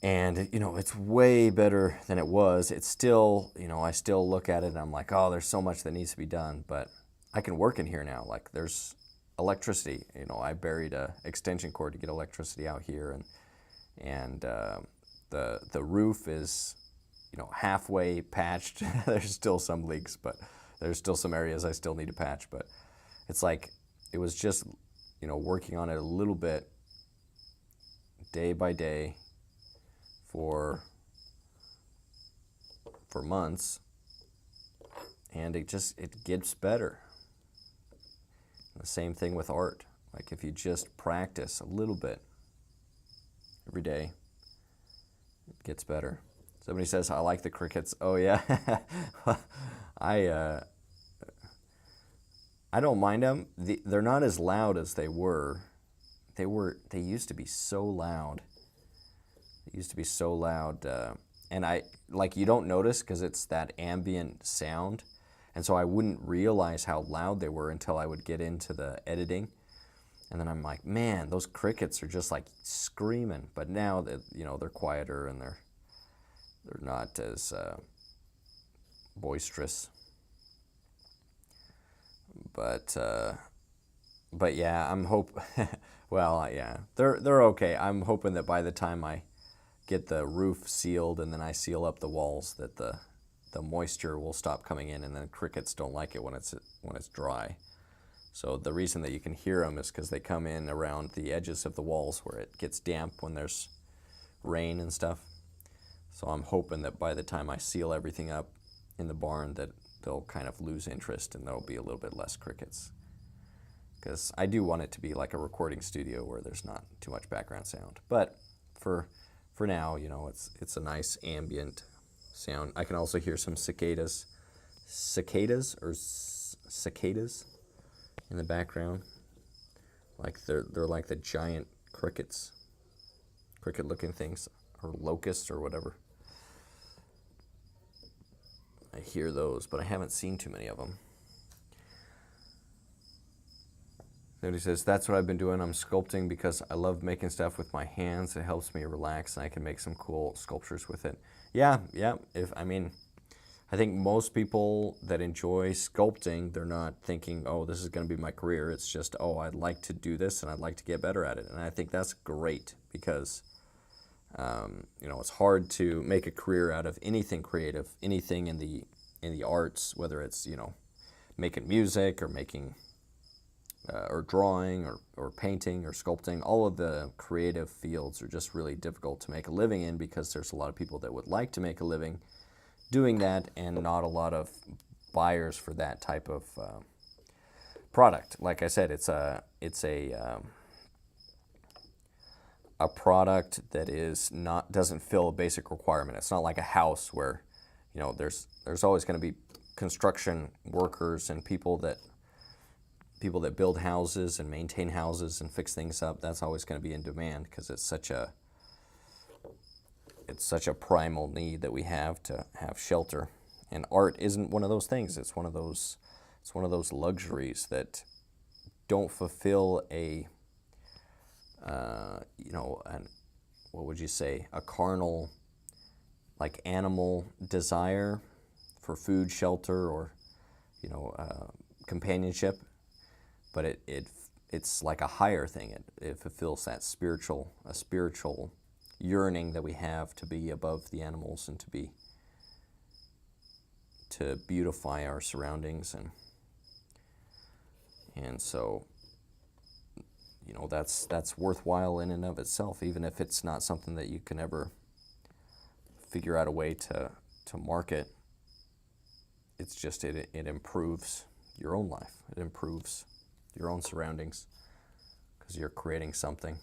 And, it's way better than it was. It's still, I still look at it and I'm like, oh, there's so much that needs to be done. But I can work in here now. Like, there's electricity. I buried a extension cord to get electricity out here. And the roof is, halfway patched. There's still some leaks, but there's still some areas I still need to patch. But it's like, it was just, working on it a little bit, day by day, for months, and it gets better. The same thing with art. Like, if you just practice a little bit every day, it gets better. Somebody says, I like the crickets. Oh yeah. I don't mind them. They're not as loud as they were. They used to be so loud. And you don't notice, because it's that ambient sound, and so I wouldn't realize how loud they were until I would get into the editing, and then I'm like, man, those crickets are just like screaming. But now that they're quieter and they're not as boisterous. But yeah, well, yeah, they're okay. I'm hoping that by the time I get the roof sealed and then I seal up the walls, that the moisture will stop coming in, and then crickets don't like it when it's dry. So the reason that you can hear them is because they come in around the edges of the walls where it gets damp when there's rain and stuff. So I'm hoping that by the time I seal everything up in the barn, that they'll kind of lose interest and there'll be a little bit less crickets. Because I do want it to be like a recording studio where there's not too much background sound. But for now, it's a nice ambient sound. I can also hear some cicadas in the background. Like they're like the giant cricket-looking things, or locusts or whatever. I hear those, but I haven't seen too many of them. Then he says, that's what I've been doing. I'm sculpting because I love making stuff with my hands. It helps me relax, and I can make some cool sculptures with it. Yeah. I think most people that enjoy sculpting, they're not thinking, oh, this is going to be my career. It's just, oh, I'd like to do this, and I'd like to get better at it. And I think that's great, because it's hard to make a career out of anything creative, anything in the arts, whether it's making music or making or drawing or painting or sculpting. All of the creative fields are just really difficult to make a living in, because there's a lot of people that would like to make a living doing that, and not a lot of buyers for that type of product. Like I said, it's a product that doesn't fill a basic requirement. It's not like a house where there's always going to be construction workers and people that build houses and maintain houses and fix things up. That's always going to be in demand, because it's such a primal need that we have to have shelter. And art isn't one of those things. It's one of those luxuries that don't fulfill a, what would you say, a carnal, like animal desire for food, shelter, or, companionship, but it's like a higher thing. It fulfills that spiritual yearning that we have to be above the animals and to beautify our surroundings, and so that's worthwhile in and of itself, even if it's not something that you can ever figure out a way to market. It's just it improves your own life. It improves your own surroundings because you're creating something.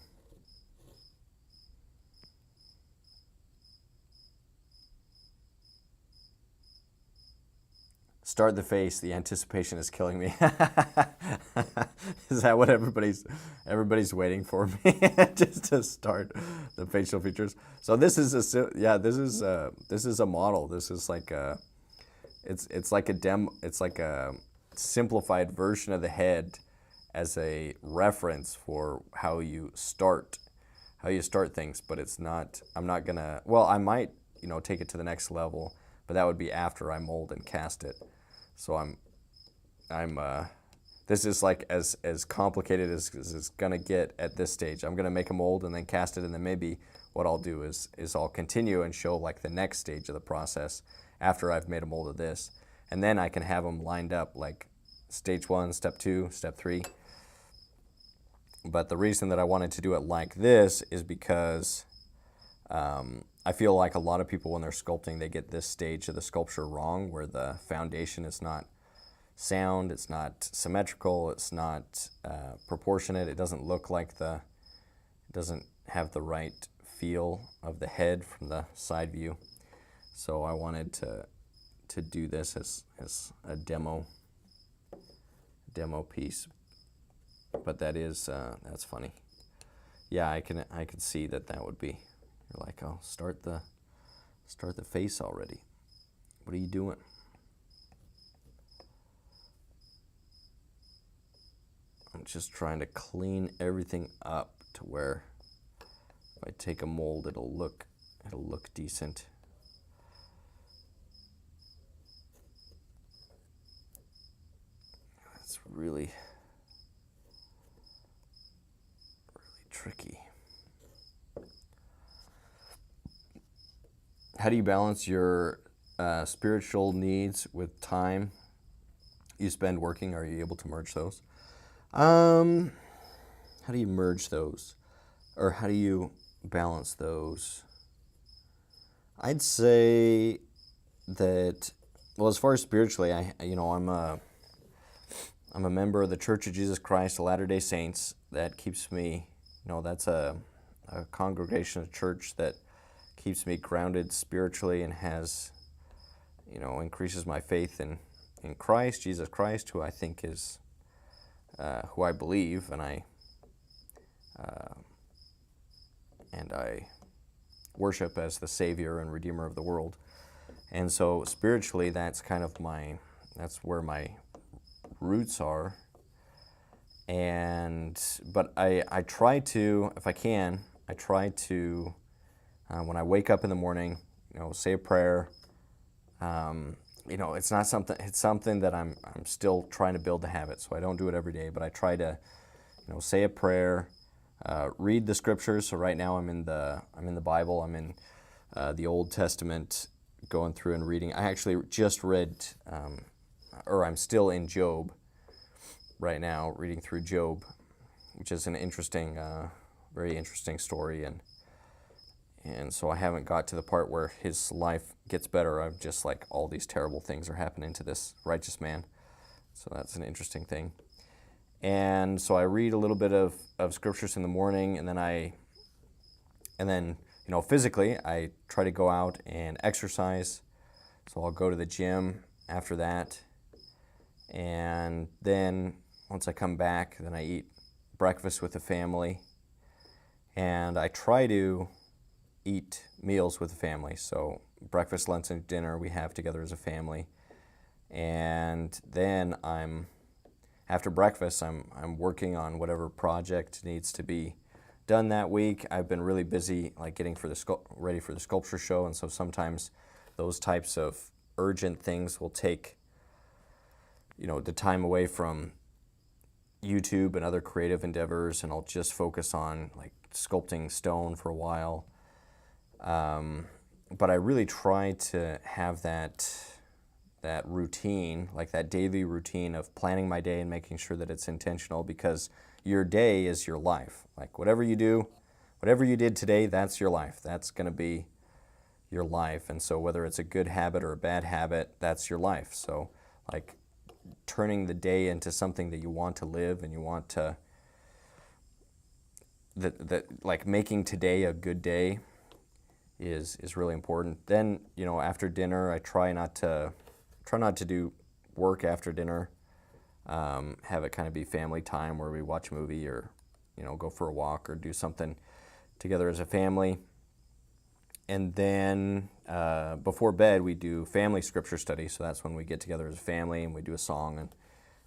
Start the face. The anticipation is killing me. Is that what everybody's waiting for me? Just to start the facial features. So this is a model. This is like it's like a demo. It's like a simplified version of the head as a reference for how you start things. But it's not. I'm not gonna. Well, I might take it to the next level, but that would be after I mold and cast it. So this is like as complicated as it's gonna get at this stage. I'm gonna make a mold and then cast it, and then maybe what I'll do is I'll continue and show like the next stage of the process after I've made a mold of this, and then I can have them lined up like stage 1, step 2, step 3. But the reason that I wanted to do it like this is because I feel like a lot of people when they're sculpting, they get this stage of the sculpture wrong, where the foundation is not sound, it's not symmetrical, it's not proportionate, it doesn't look like it doesn't have the right feel of the head from the side view. So I wanted to do this as a demo piece. But that's funny. Yeah, I can see that would be. You're like, oh, start the face already. What are you doing? I'm just trying to clean everything up to where if I take a mold, it'll look decent. It's really tricky. How do you balance your spiritual needs with time you spend working? Are you able to merge those? How do you merge those? Or how do you balance those? I'd say that, well, as far as spiritually, I'm a member of the Church of Jesus Christ of Latter-day Saints. That keeps me, that's a congregation, a church that keeps me grounded spiritually and has, increases my faith in Christ, Jesus Christ, who I think is, who I believe, and I worship as the Savior and Redeemer of the world. And so spiritually, that's kind of that's where my roots are. But I try to, if I can, when I wake up in the morning, say a prayer. It's not something. It's something that I'm still trying to build the habit. So I don't do it every day, but I try to, say a prayer, read the scriptures. So right now I'm in the Bible. I'm in the Old Testament, going through and reading. I actually just read, or I'm still in Job right now, reading through Job, which is an interesting, very interesting story. And so I haven't got to the part where his life gets better. I'm just like, all these terrible things are happening to this righteous man. So that's an interesting thing. And so I read a little bit of scriptures in the morning, and then physically I try to go out and exercise. So I'll go to the gym after that. And then once I come back, then I eat breakfast with the family. And I try to eat meals with the family. So breakfast, lunch, and dinner we have together as a family. And then after breakfast, I'm working on whatever project needs to be done that week. I've been really busy, like getting for ready for the sculpture show, and so sometimes those types of urgent things will take, the time away from YouTube and other creative endeavors, and I'll just focus on like sculpting stone for a while. But I really try to have that routine, like that daily routine of planning my day and making sure that it's intentional, because your day is your life. Like whatever you do, whatever you did today, that's your life. That's going to be your life. And so whether it's a good habit or a bad habit, that's your life. So like turning the day into something that you want to live and you want to, like making today a good day is really important. Then, after dinner, I try not to do work after dinner. Have it kind of be family time where we watch a movie or, go for a walk or do something together as a family. And then before bed, we do family scripture study. So that's when we get together as a family and we do a song and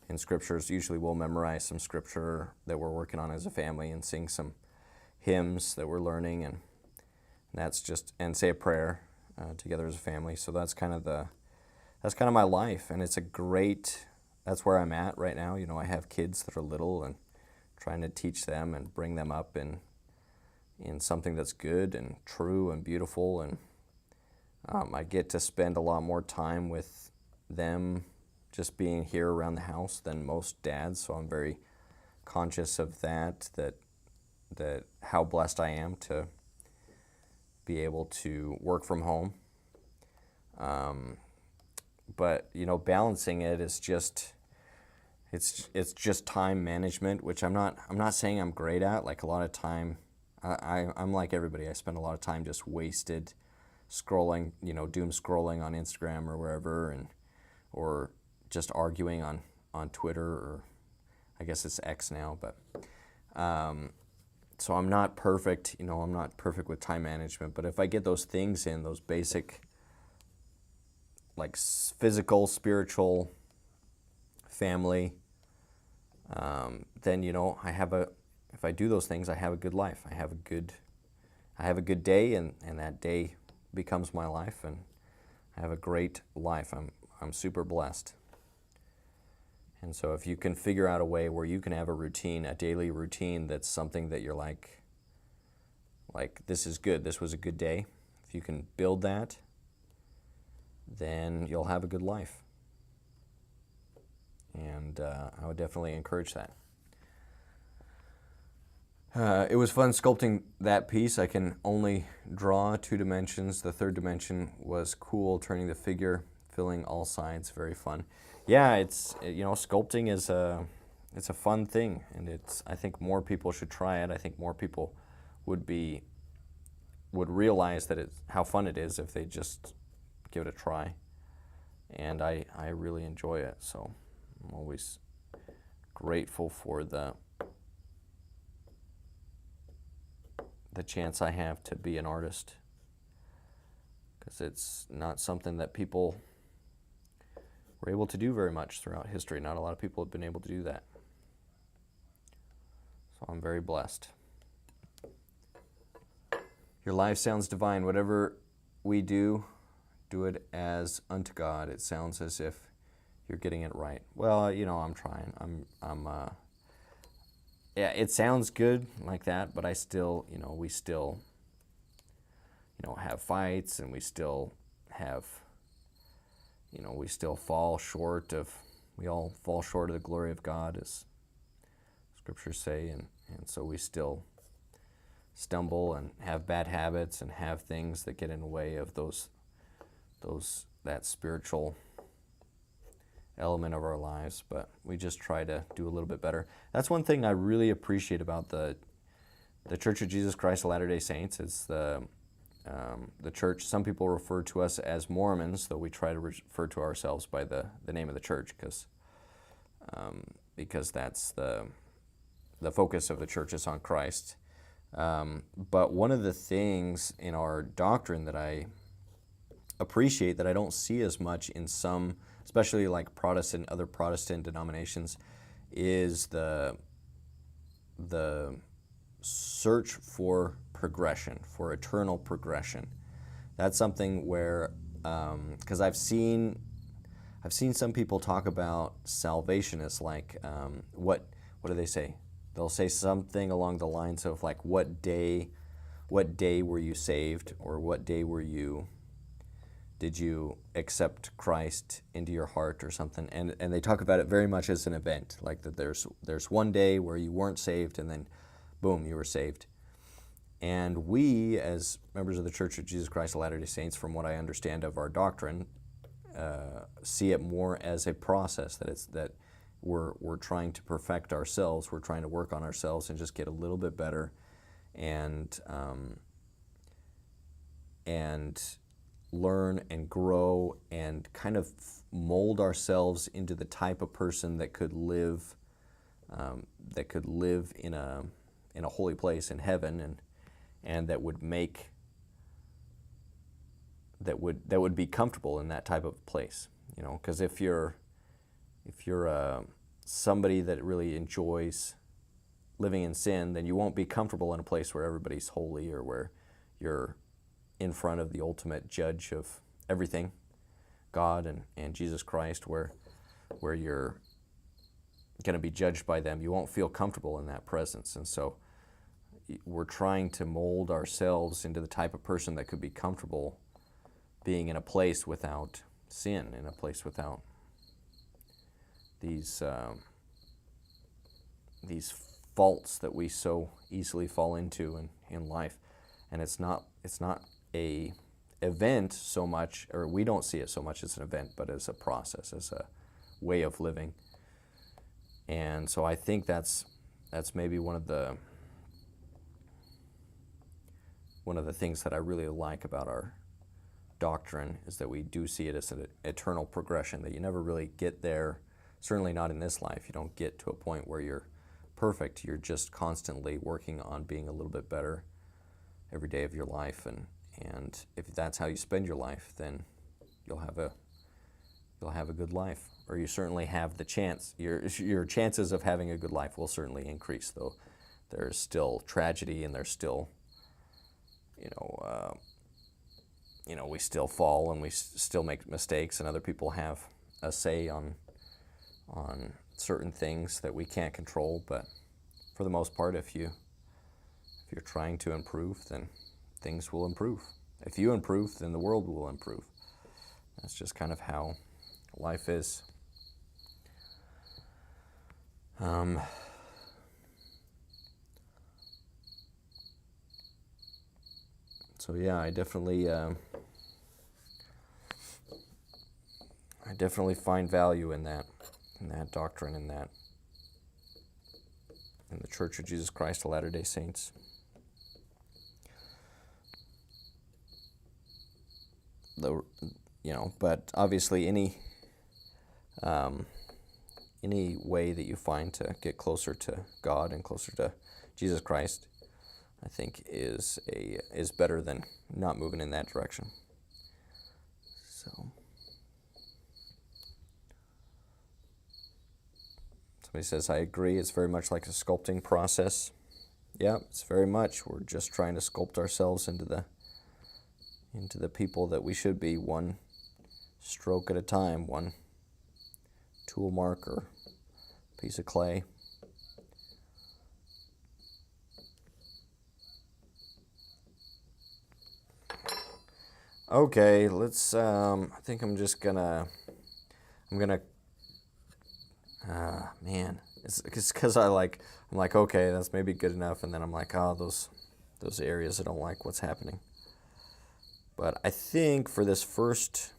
in scriptures. Usually we'll memorize some scripture that we're working on as a family and sing some hymns that we're learning, and and say a prayer together as a family. So that's kind of my life, and that's where I'm at right now. I have kids that are little and trying to teach them and bring them up in something that's good and true and beautiful, and I get to spend a lot more time with them just being here around the house than most dads, so I'm very conscious of that how blessed I am to be able to work from home. But balancing it is just it's just time management, which I'm not saying I'm great at. Like a lot of time, I'm like everybody. I spend a lot of time just wasted scrolling, doom scrolling on Instagram or wherever, or just arguing on Twitter, or I guess it's X now. But so I'm not perfect. I'm not perfect with time management. But if I get those things in, those basic, like physical, spiritual, family, then if I do those things, I have a good life. I have a good day, and that day becomes my life, and I have a great life. I'm super blessed. And so if you can figure out a way where you can have a daily routine that's something that you're like this is good, this was a good day. If you can build that, then you'll have a good life. And I would definitely encourage that. It was fun sculpting that piece. I can only draw 2 dimensions. The third dimension was cool, turning the figure, filling all sides, very fun. Yeah, it's, sculpting is it's a fun thing, and I think more people should try it. I think more people would realize that how fun it is if they just give it a try. And I really enjoy it, so I'm always grateful for the chance I have to be an artist, because it's not something that people were able to do very much throughout history. Not a lot of people have been able to do that. So I'm very blessed. Your life sounds divine. Whatever we do it as unto God. It sounds as if you're getting it right. Well, I'm trying. Yeah, it sounds good like that, but I still, we still, have fights, and we still have, we still fall short of, we all fall short of the glory of God, as scriptures say, and so we still stumble and have bad habits and have things that get in the way of that spiritual element of our lives, but we just try to do a little bit better. That's one thing I really appreciate about the Church of Jesus Christ of Latter-day Saints. It's the church. Some people refer to us as Mormons, though we try to refer to ourselves by the name of the church, because that's the focus of the church is on Christ. But one of the things in our doctrine that I appreciate that I don't see as much in some, especially like other Protestant denominations, is the search for progression, for eternal progression. That's something where, because I've seen some people talk about salvation as like, what do they say? They'll say something along the lines of like, what day were you saved, or what day did you accept Christ into your heart or something? And they talk about it very much as an event, like that there's one day where you weren't saved and then boom, you were saved. And we, as members of the Church of Jesus Christ of Latter-day Saints, from what I understand of our doctrine, see it more as a process, that we're trying to perfect ourselves, we're trying to work on ourselves and just get a little bit better, and learn and grow and kind of mold ourselves into the type of person that could live in a holy place in heaven, and that would be comfortable in that type of place, you know. Because if you're somebody that really enjoys living in sin, then you won't be comfortable in a place where everybody's holy, or where you're in front of the ultimate judge of everything, God and Jesus Christ, where you're going to be judged by them. You won't feel comfortable in that presence. And so we're trying to mold ourselves into the type of person that could be comfortable being in a place without sin, in a place without these faults that we so easily fall into in life. And it's not a event so much, or we don't see it so much as an event, but as a process, as a way of living. And so I think that's maybe one of the things that I really like about our doctrine, is that we do see it as an eternal progression, that you never really get there, certainly not in this life. You don't get to a point where you're perfect. You're just constantly working on being a little bit better every day of your life, and if that's how you spend your life, then you'll have a good life, or you certainly have the chance. Your chances of having a good life will certainly increase, though there's still tragedy, and there's still, we still fall, and we still make mistakes, and other people have a say on certain things that we can't control. But for the most part, if you're trying to improve, then things will improve. If you improve, then the world will improve. That's just kind of how life is. So yeah, I definitely find value in that doctrine, in the Church of Jesus Christ of Latter-day Saints. But obviously any way that you find to get closer to God and closer to Jesus Christ, I think is better than not moving in that direction. So somebody says, I agree, it's very much like a sculpting process. Yeah, it's very much. We're just trying to sculpt ourselves into the people that we should be, one stroke at a time, one tool mark or piece of clay. Okay, let's, I think I'm gonna, it's because I'm like, okay, that's maybe good enough, and then I'm like, those areas I don't like what's happening. But I think for this first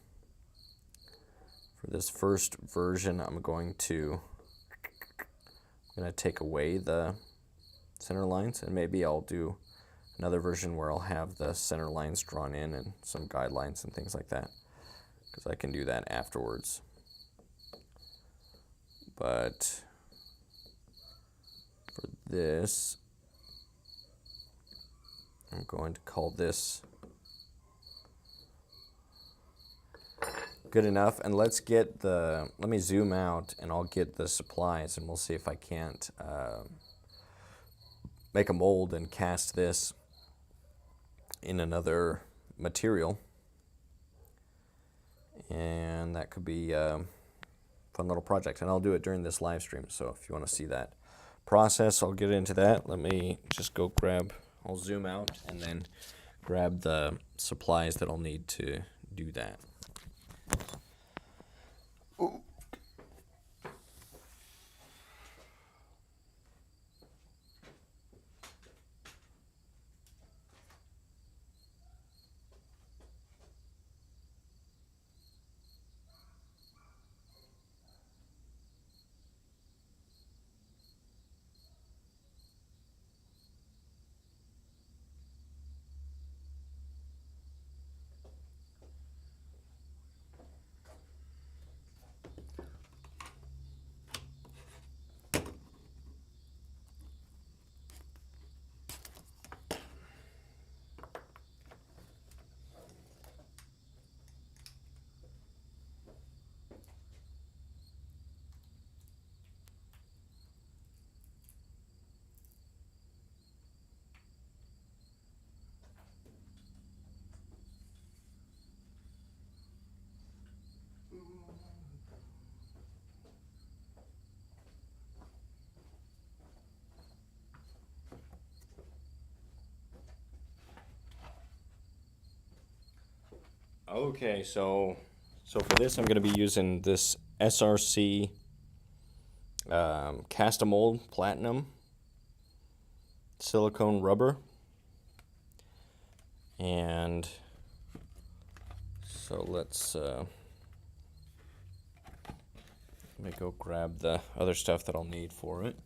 version, I'm going to take away the center lines, and maybe I'll do another version where I'll have the center lines drawn in and some guidelines and things like that, because I can do that afterwards. But for this, I'm going to call this good enough. And let's get the, let me zoom out and I'll get the supplies and we'll see if I can't make a mold and cast this in another material. And that could be a fun little project. And I'll do it during this live stream. So if you want to see that process, I'll get into that. Let me just go grab, I'll zoom out and then grab the supplies that I'll need to do that. Ooh. Okay, so for this I'm going to be using this SRC Cast-A-Mold Platinum silicone rubber. And so let's let me go grab the other stuff that I'll need for it.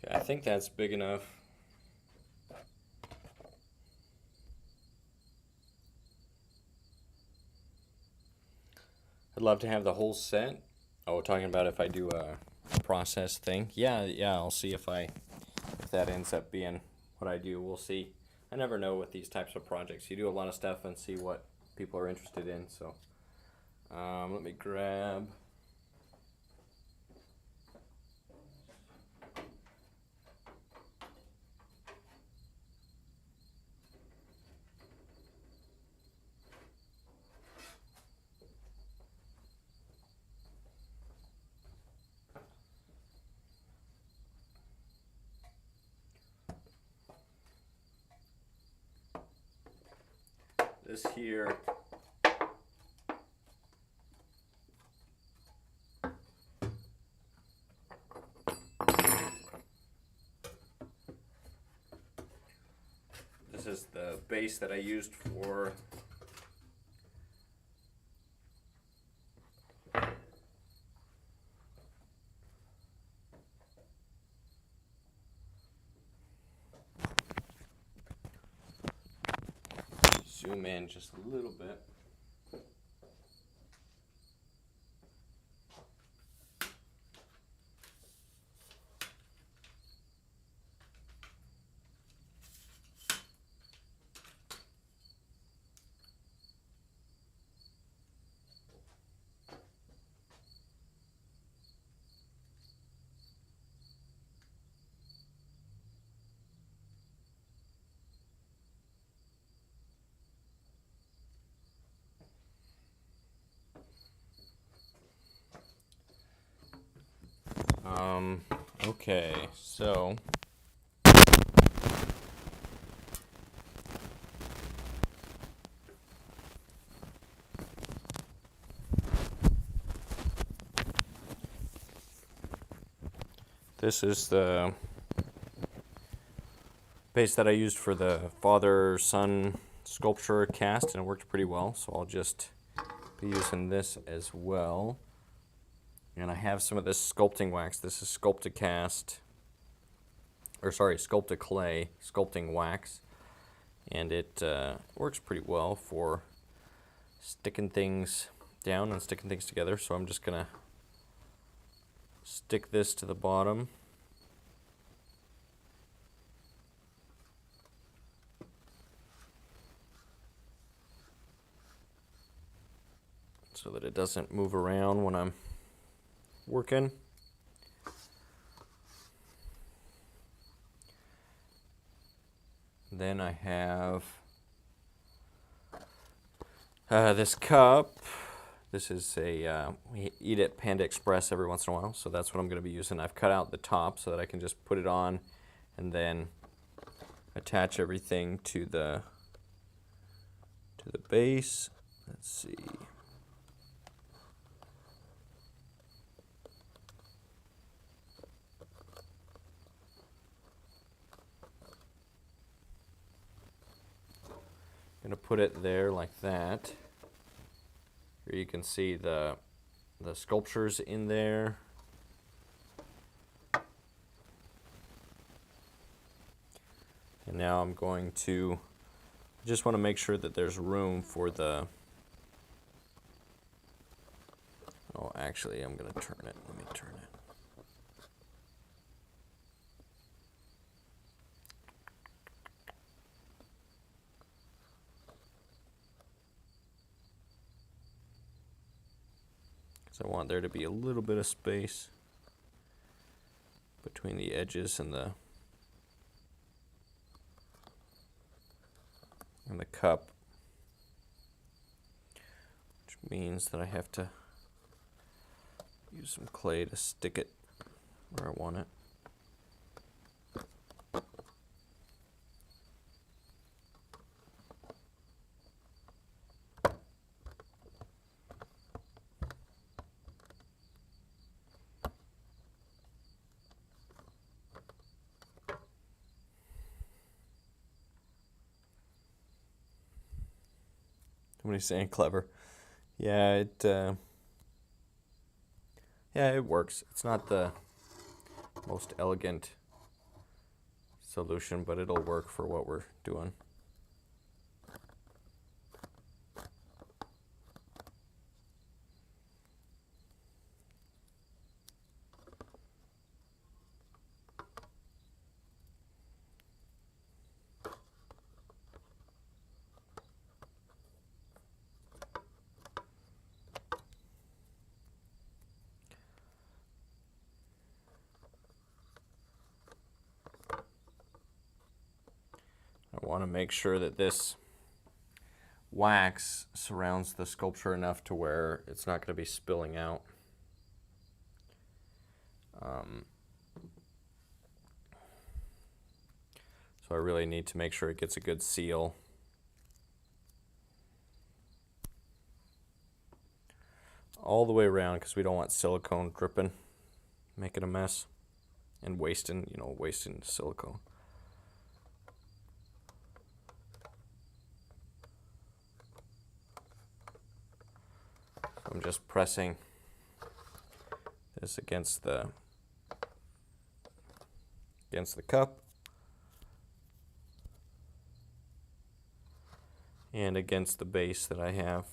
I think that's big enough. I'd love to have the whole set. Oh, talking about if I do a process thing. Yeah, I'll see if that ends up being what I do. We'll see. I never know with these types of projects. You do a lot of stuff and see what people are interested in. So let me grab. This here. This is the base that I used for zoom in just a little bit. Okay, so this is the base that I used for the father-son sculpture cast, and it worked pretty well, so I'll just be using this as well. And I have some of this sculpting wax. This is Sculpt-A-Clay sculpting wax, and it works pretty well for sticking things down and sticking things together. So I'm just gonna stick this to the bottom. So that it doesn't move around when I'm working. Then I have this cup. This is we eat at Panda Express every once in a while, so that's what I'm going to be using. I've cut out the top so that I can just put it on and then attach everything to the base. Let's see. I'm going to put it there like that. Here you can see the sculptures in there. And now I'm going to just want to make sure that there's room for the, oh, actually I'm going to turn it. Let me turn it. I want there to be a little bit of space between the edges and the cup, which means that I have to use some clay to stick it where I want it. Somebody's saying clever. Yeah, it works. It's not the most elegant solution, but it'll work for what we're doing. I want to make sure that this wax surrounds the sculpture enough to where it's not going to be spilling out. So I really need to make sure it gets a good seal. All the way around, because we don't want silicone dripping, making a mess, and wasting the silicone. I'm just pressing this against the cup and against the base that I have.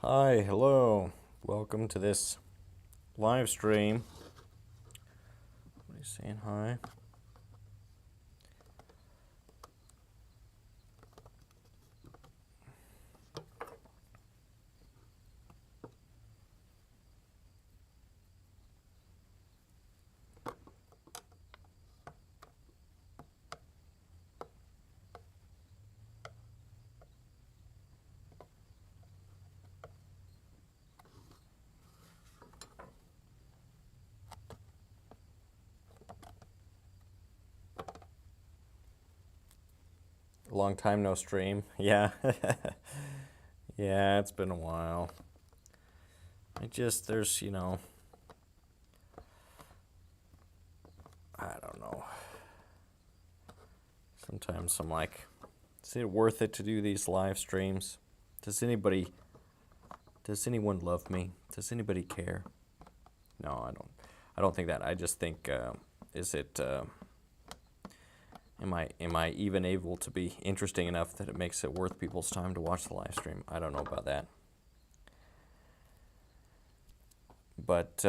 Hi, hello. Welcome to this live stream. Somebody's saying hi. Long time no stream. Yeah. Yeah, it's been a while. There's, I don't know. Sometimes I'm like, is it worth it to do these live streams? Does anyone love me? Does anybody care? No, I don't think that. I just think, am I even able to be interesting enough that it makes it worth people's time to watch the live stream? I don't know about that. But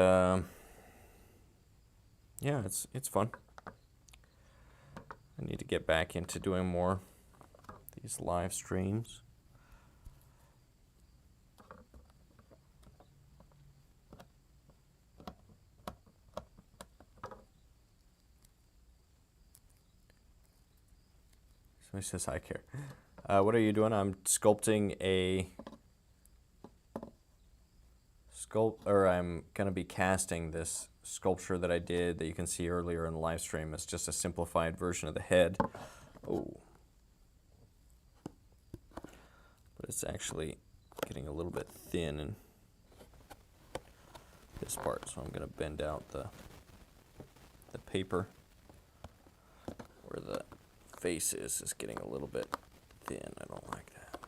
yeah, it's fun. I need to get back into doing more these live streams. Somebody says I care. What are you doing? I'm sculpting I'm gonna be casting this sculpture that I did that you can see earlier in the live stream. It's just a simplified version of the head. Oh. But it's actually getting a little bit thin in this part, so I'm gonna bend out the paper where the face is getting a little bit thin. I don't like that.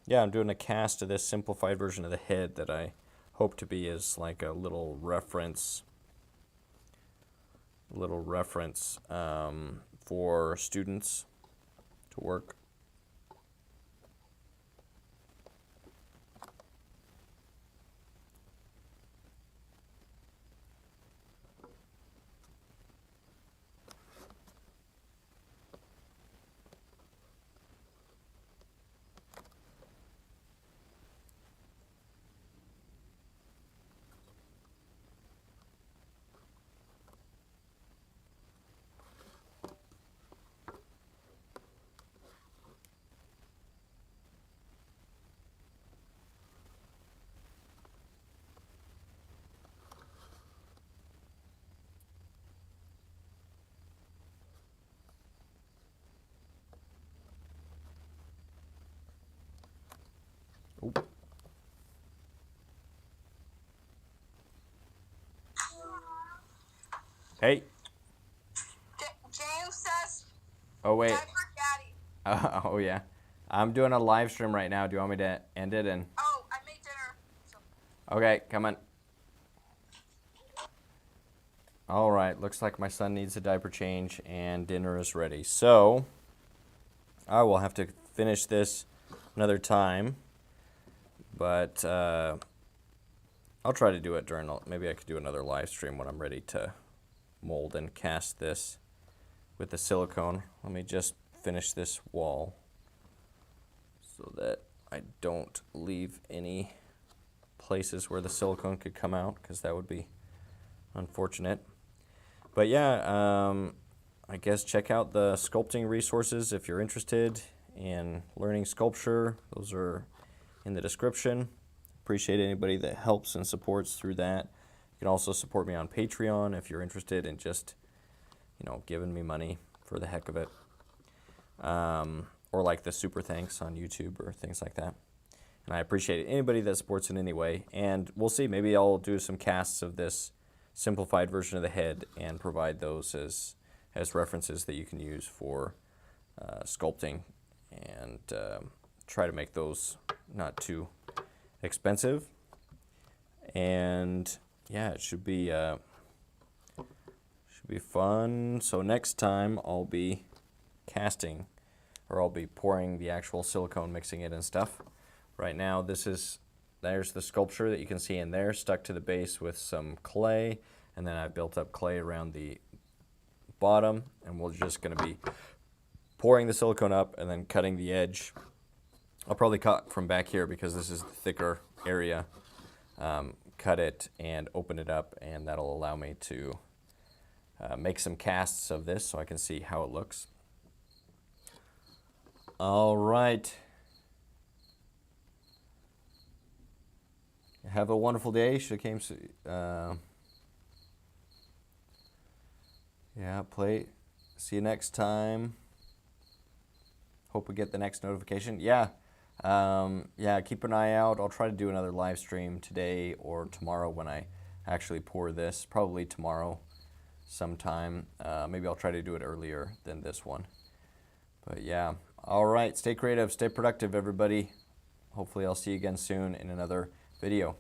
Yeah, I'm doing a cast of this simplified version of the head that I hope to be as like a little reference for students to work. Ooh. Hey. James says, Oh wait. Daddy. Oh yeah. I'm doing a live stream right now. Do you want me to end it? And Oh, I made dinner. So. okay, come on. All right. Looks like my son needs a diaper change and dinner is ready. So I will have to finish this another time, but I'll try to do it during. Maybe I could do another live stream when I'm ready to mold and cast this with the silicone. Let me just finish this wall so that I don't leave any places where the silicone could come out, because that would be unfortunate. But yeah, I guess check out the sculpting resources if you're interested in learning sculpture. Those are in the description. Appreciate anybody that helps and supports through that. You can also support me on Patreon if you're interested in just, giving me money for the heck of it. Or like the super thanks on YouTube or things like that. And I appreciate anybody that supports in any way. And we'll see, maybe I'll do some casts of this simplified version of the head and provide those as references that you can use for sculpting, and try to make those not too expensive. And yeah, it should be fun. So next time I'll be casting, or I'll be pouring the actual silicone, mixing it and stuff. Right now, there's the sculpture that you can see in there, stuck to the base with some clay, and then I've built up clay around the bottom, and we're just going to be pouring the silicone up and then cutting the edge. I'll probably cut from back here because this is the thicker area. Cut it and open it up, and that'll allow me to make some casts of this so I can see how it looks. All right. Have a wonderful day. Should have came. Yeah, play. See you next time. Hope we get the next notification. Yeah. Yeah, keep an eye out. I'll try to do another live stream today or tomorrow when I actually pour this. Probably tomorrow sometime. Maybe I'll try to do it earlier than this one. But yeah. All right. Stay creative. Stay productive, everybody. Hopefully I'll see you again soon in another video.